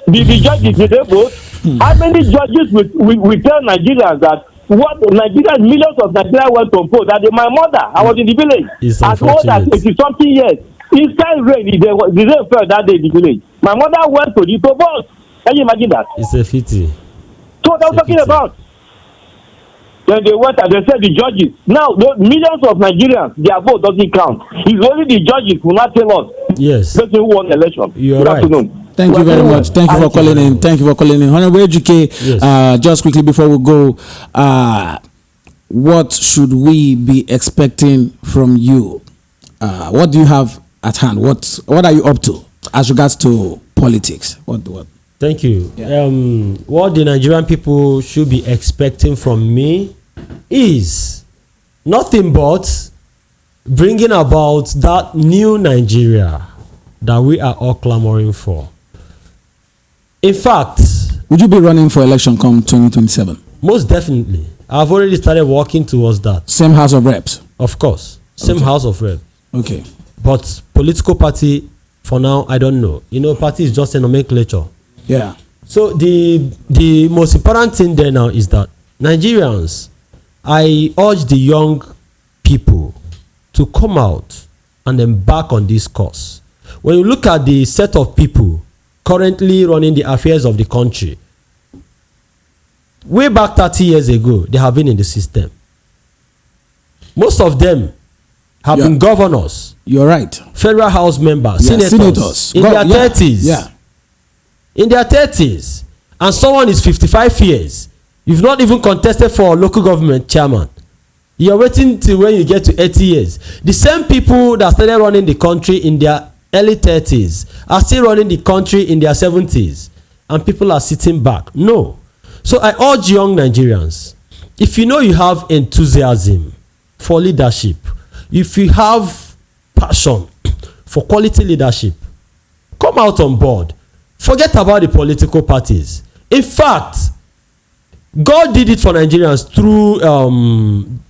The judges did they vote? How many judges will tell Nigerians that what Nigerians, millions of Nigerians went to vote? That my mother, I was in the village as old as 80-something years. Inside rain, the rain fell that day in the village. My mother went to the vote. Can you imagine that? It's a pity. So what I'm talking about. Then they went and they said the judges. Now, millions of Nigerians, their vote doesn't count. It's only the judges who not tell us. Yes. Person who won the election. You're right. Afternoon. Thank you very much. Thank you for calling in. Thank you for calling in. Honorable Ejike, yes. Just quickly before we go, what should we be expecting from you? What do you have at hand? What are you up to as regards to politics? What? Thank you. Yeah. What the Nigerian people should be expecting from me is nothing but bringing about that new Nigeria that we are all clamoring for. In fact, would you be running for election come 2027? Most definitely. I've already started working towards that. Same House of Reps? Of course. Same House of Reps. Okay. But political party, for now, I don't know. Party is just a nomenclature. Yeah. So the most important thing there now is that Nigerians, I urge the young people to come out and embark on this course. When you look at the set of people currently running the affairs of the country, way back 30 years ago, they have been in the system. Most of them have been governors. You're right. Federal House members, senators. In their 30s. Yeah. In their 30s. And someone is 55 years. You've not even contested for local government chairman. You're waiting till when you get to 80 years. The same people that started running the country in their early 30s are still running the country in their 70s. And people are sitting back. No. So I urge young Nigerians, if you know you have enthusiasm for leadership, if you have passion for quality leadership, come out on board. Forget about the political parties. In fact, God did it for Nigerians through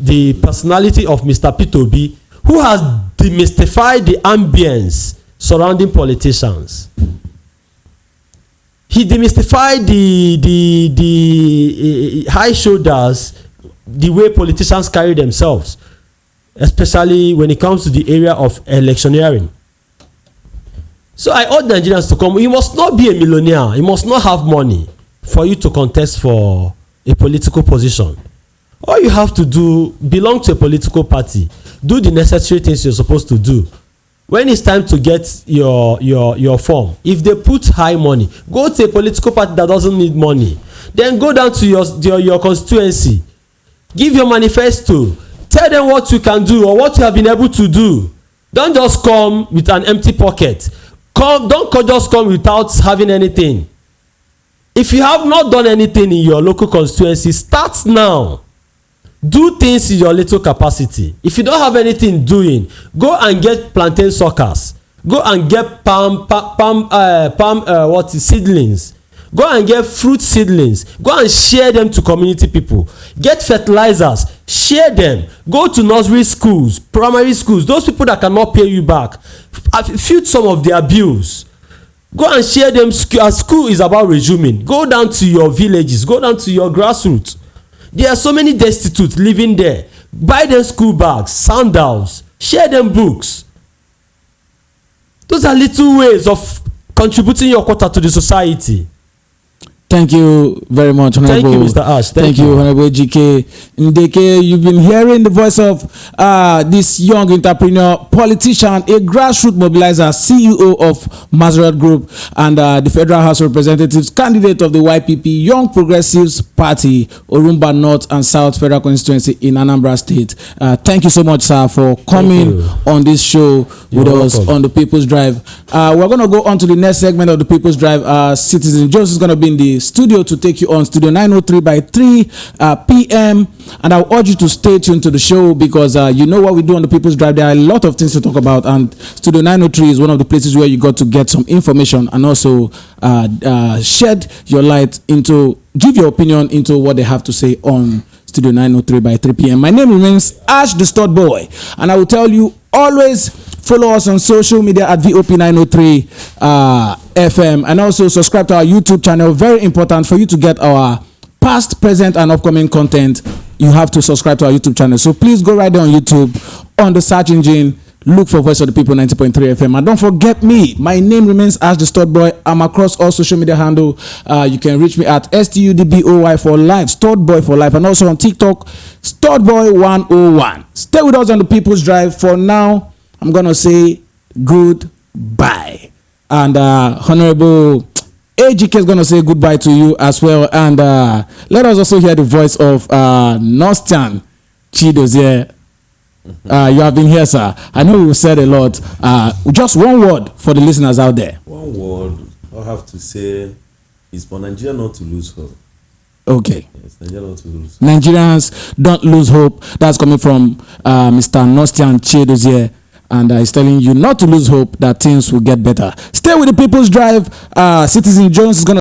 the personality of Mr. Peter Obi, who has demystified the ambience surrounding politicians. He demystified the high shoulders, the way politicians carry themselves, especially when it comes to the area of electioneering. So I urge Nigerians to come. You must not be a millionaire. You must not have money for you to contest for a political position. All you have to do, belong to a political party. Do the necessary things you're supposed to do. When it's time to get your form, if they put high money, go to a political party that doesn't need money. Then go down to your constituency. Give your manifesto. Tell them what you can do or what you have been able to do. Don't just come with an empty pocket. Don't just come without having anything. If you have not done anything in your local constituency, start now. Do things in your little capacity. If you don't have anything doing, go and get plantain suckers. Go and get seedlings. Go and get fruit seedlings. Go and share them to community people. Get fertilizers. Share them. Go to nursery schools, primary schools. Those people that cannot pay you back, fill some of their bills. Go and share them. School is about resuming. Go down to your villages. Go down to your grassroots. There are so many destitute living there. Buy them school bags, sandals. Share them books. Those are little ways of contributing your quota to the society. Thank you very much, Honorable. Thank you, Mr. Ash. Thank you, Honorable Ejike. Ndeke, you've been hearing the voice of this young entrepreneur, politician, a grassroots mobilizer, CEO of Maserat Group, and the Federal House of Representatives, candidate of the YPP, Young Progressives Party, Orumba North and South Federal Constituency in Anambra State. Thank you so much, sir, for coming on this show with us on the People's Drive. We're going to go on to the next segment of the People's Drive. Citizen Jones is going to be in the studio to take you on Studio 903 by 3 p.m. And I urge you to stay tuned to the show because you know what we do on the People's Drive. There are a lot of things to talk about, and Studio 903 is one of the places where you got to get some information and also shed your light into, give your opinion into what they have to say on Studio 903 by 3 p.m. My name remains Ash the Stud Boy, and I will tell you, always follow us on social media at VOP903 FM, and also subscribe to our YouTube channel. Very important for you to get our past, present, and upcoming content. You have to subscribe to our YouTube channel. So please go right there on YouTube, on the search engine, look for Voice of the People 90.3 FM. And don't forget me. My name remains Ash the Stud Boy. I'm across all social media handle. You can reach me at STUDBOY for life, Stud Boy for life, and also on TikTok, Stud Boy 101. Stay with us on the People's Drive. For now, I'm gonna say goodbye. And Honorable Ejike is gonna say goodbye to you as well. And let us also hear the voice of Nostian Chidozie. You have been here, sir. I know we've said a lot. Just one word for the listeners out there. One word I have to say is for Nigeria not to lose hope. Okay. Yes, Nigeria not to lose. Nigerians don't lose hope. That's coming from Mr. Nostian Chidozie. And he's telling you not to lose hope that things will get better. Stay with the People's Drive. Citizen Jones is going to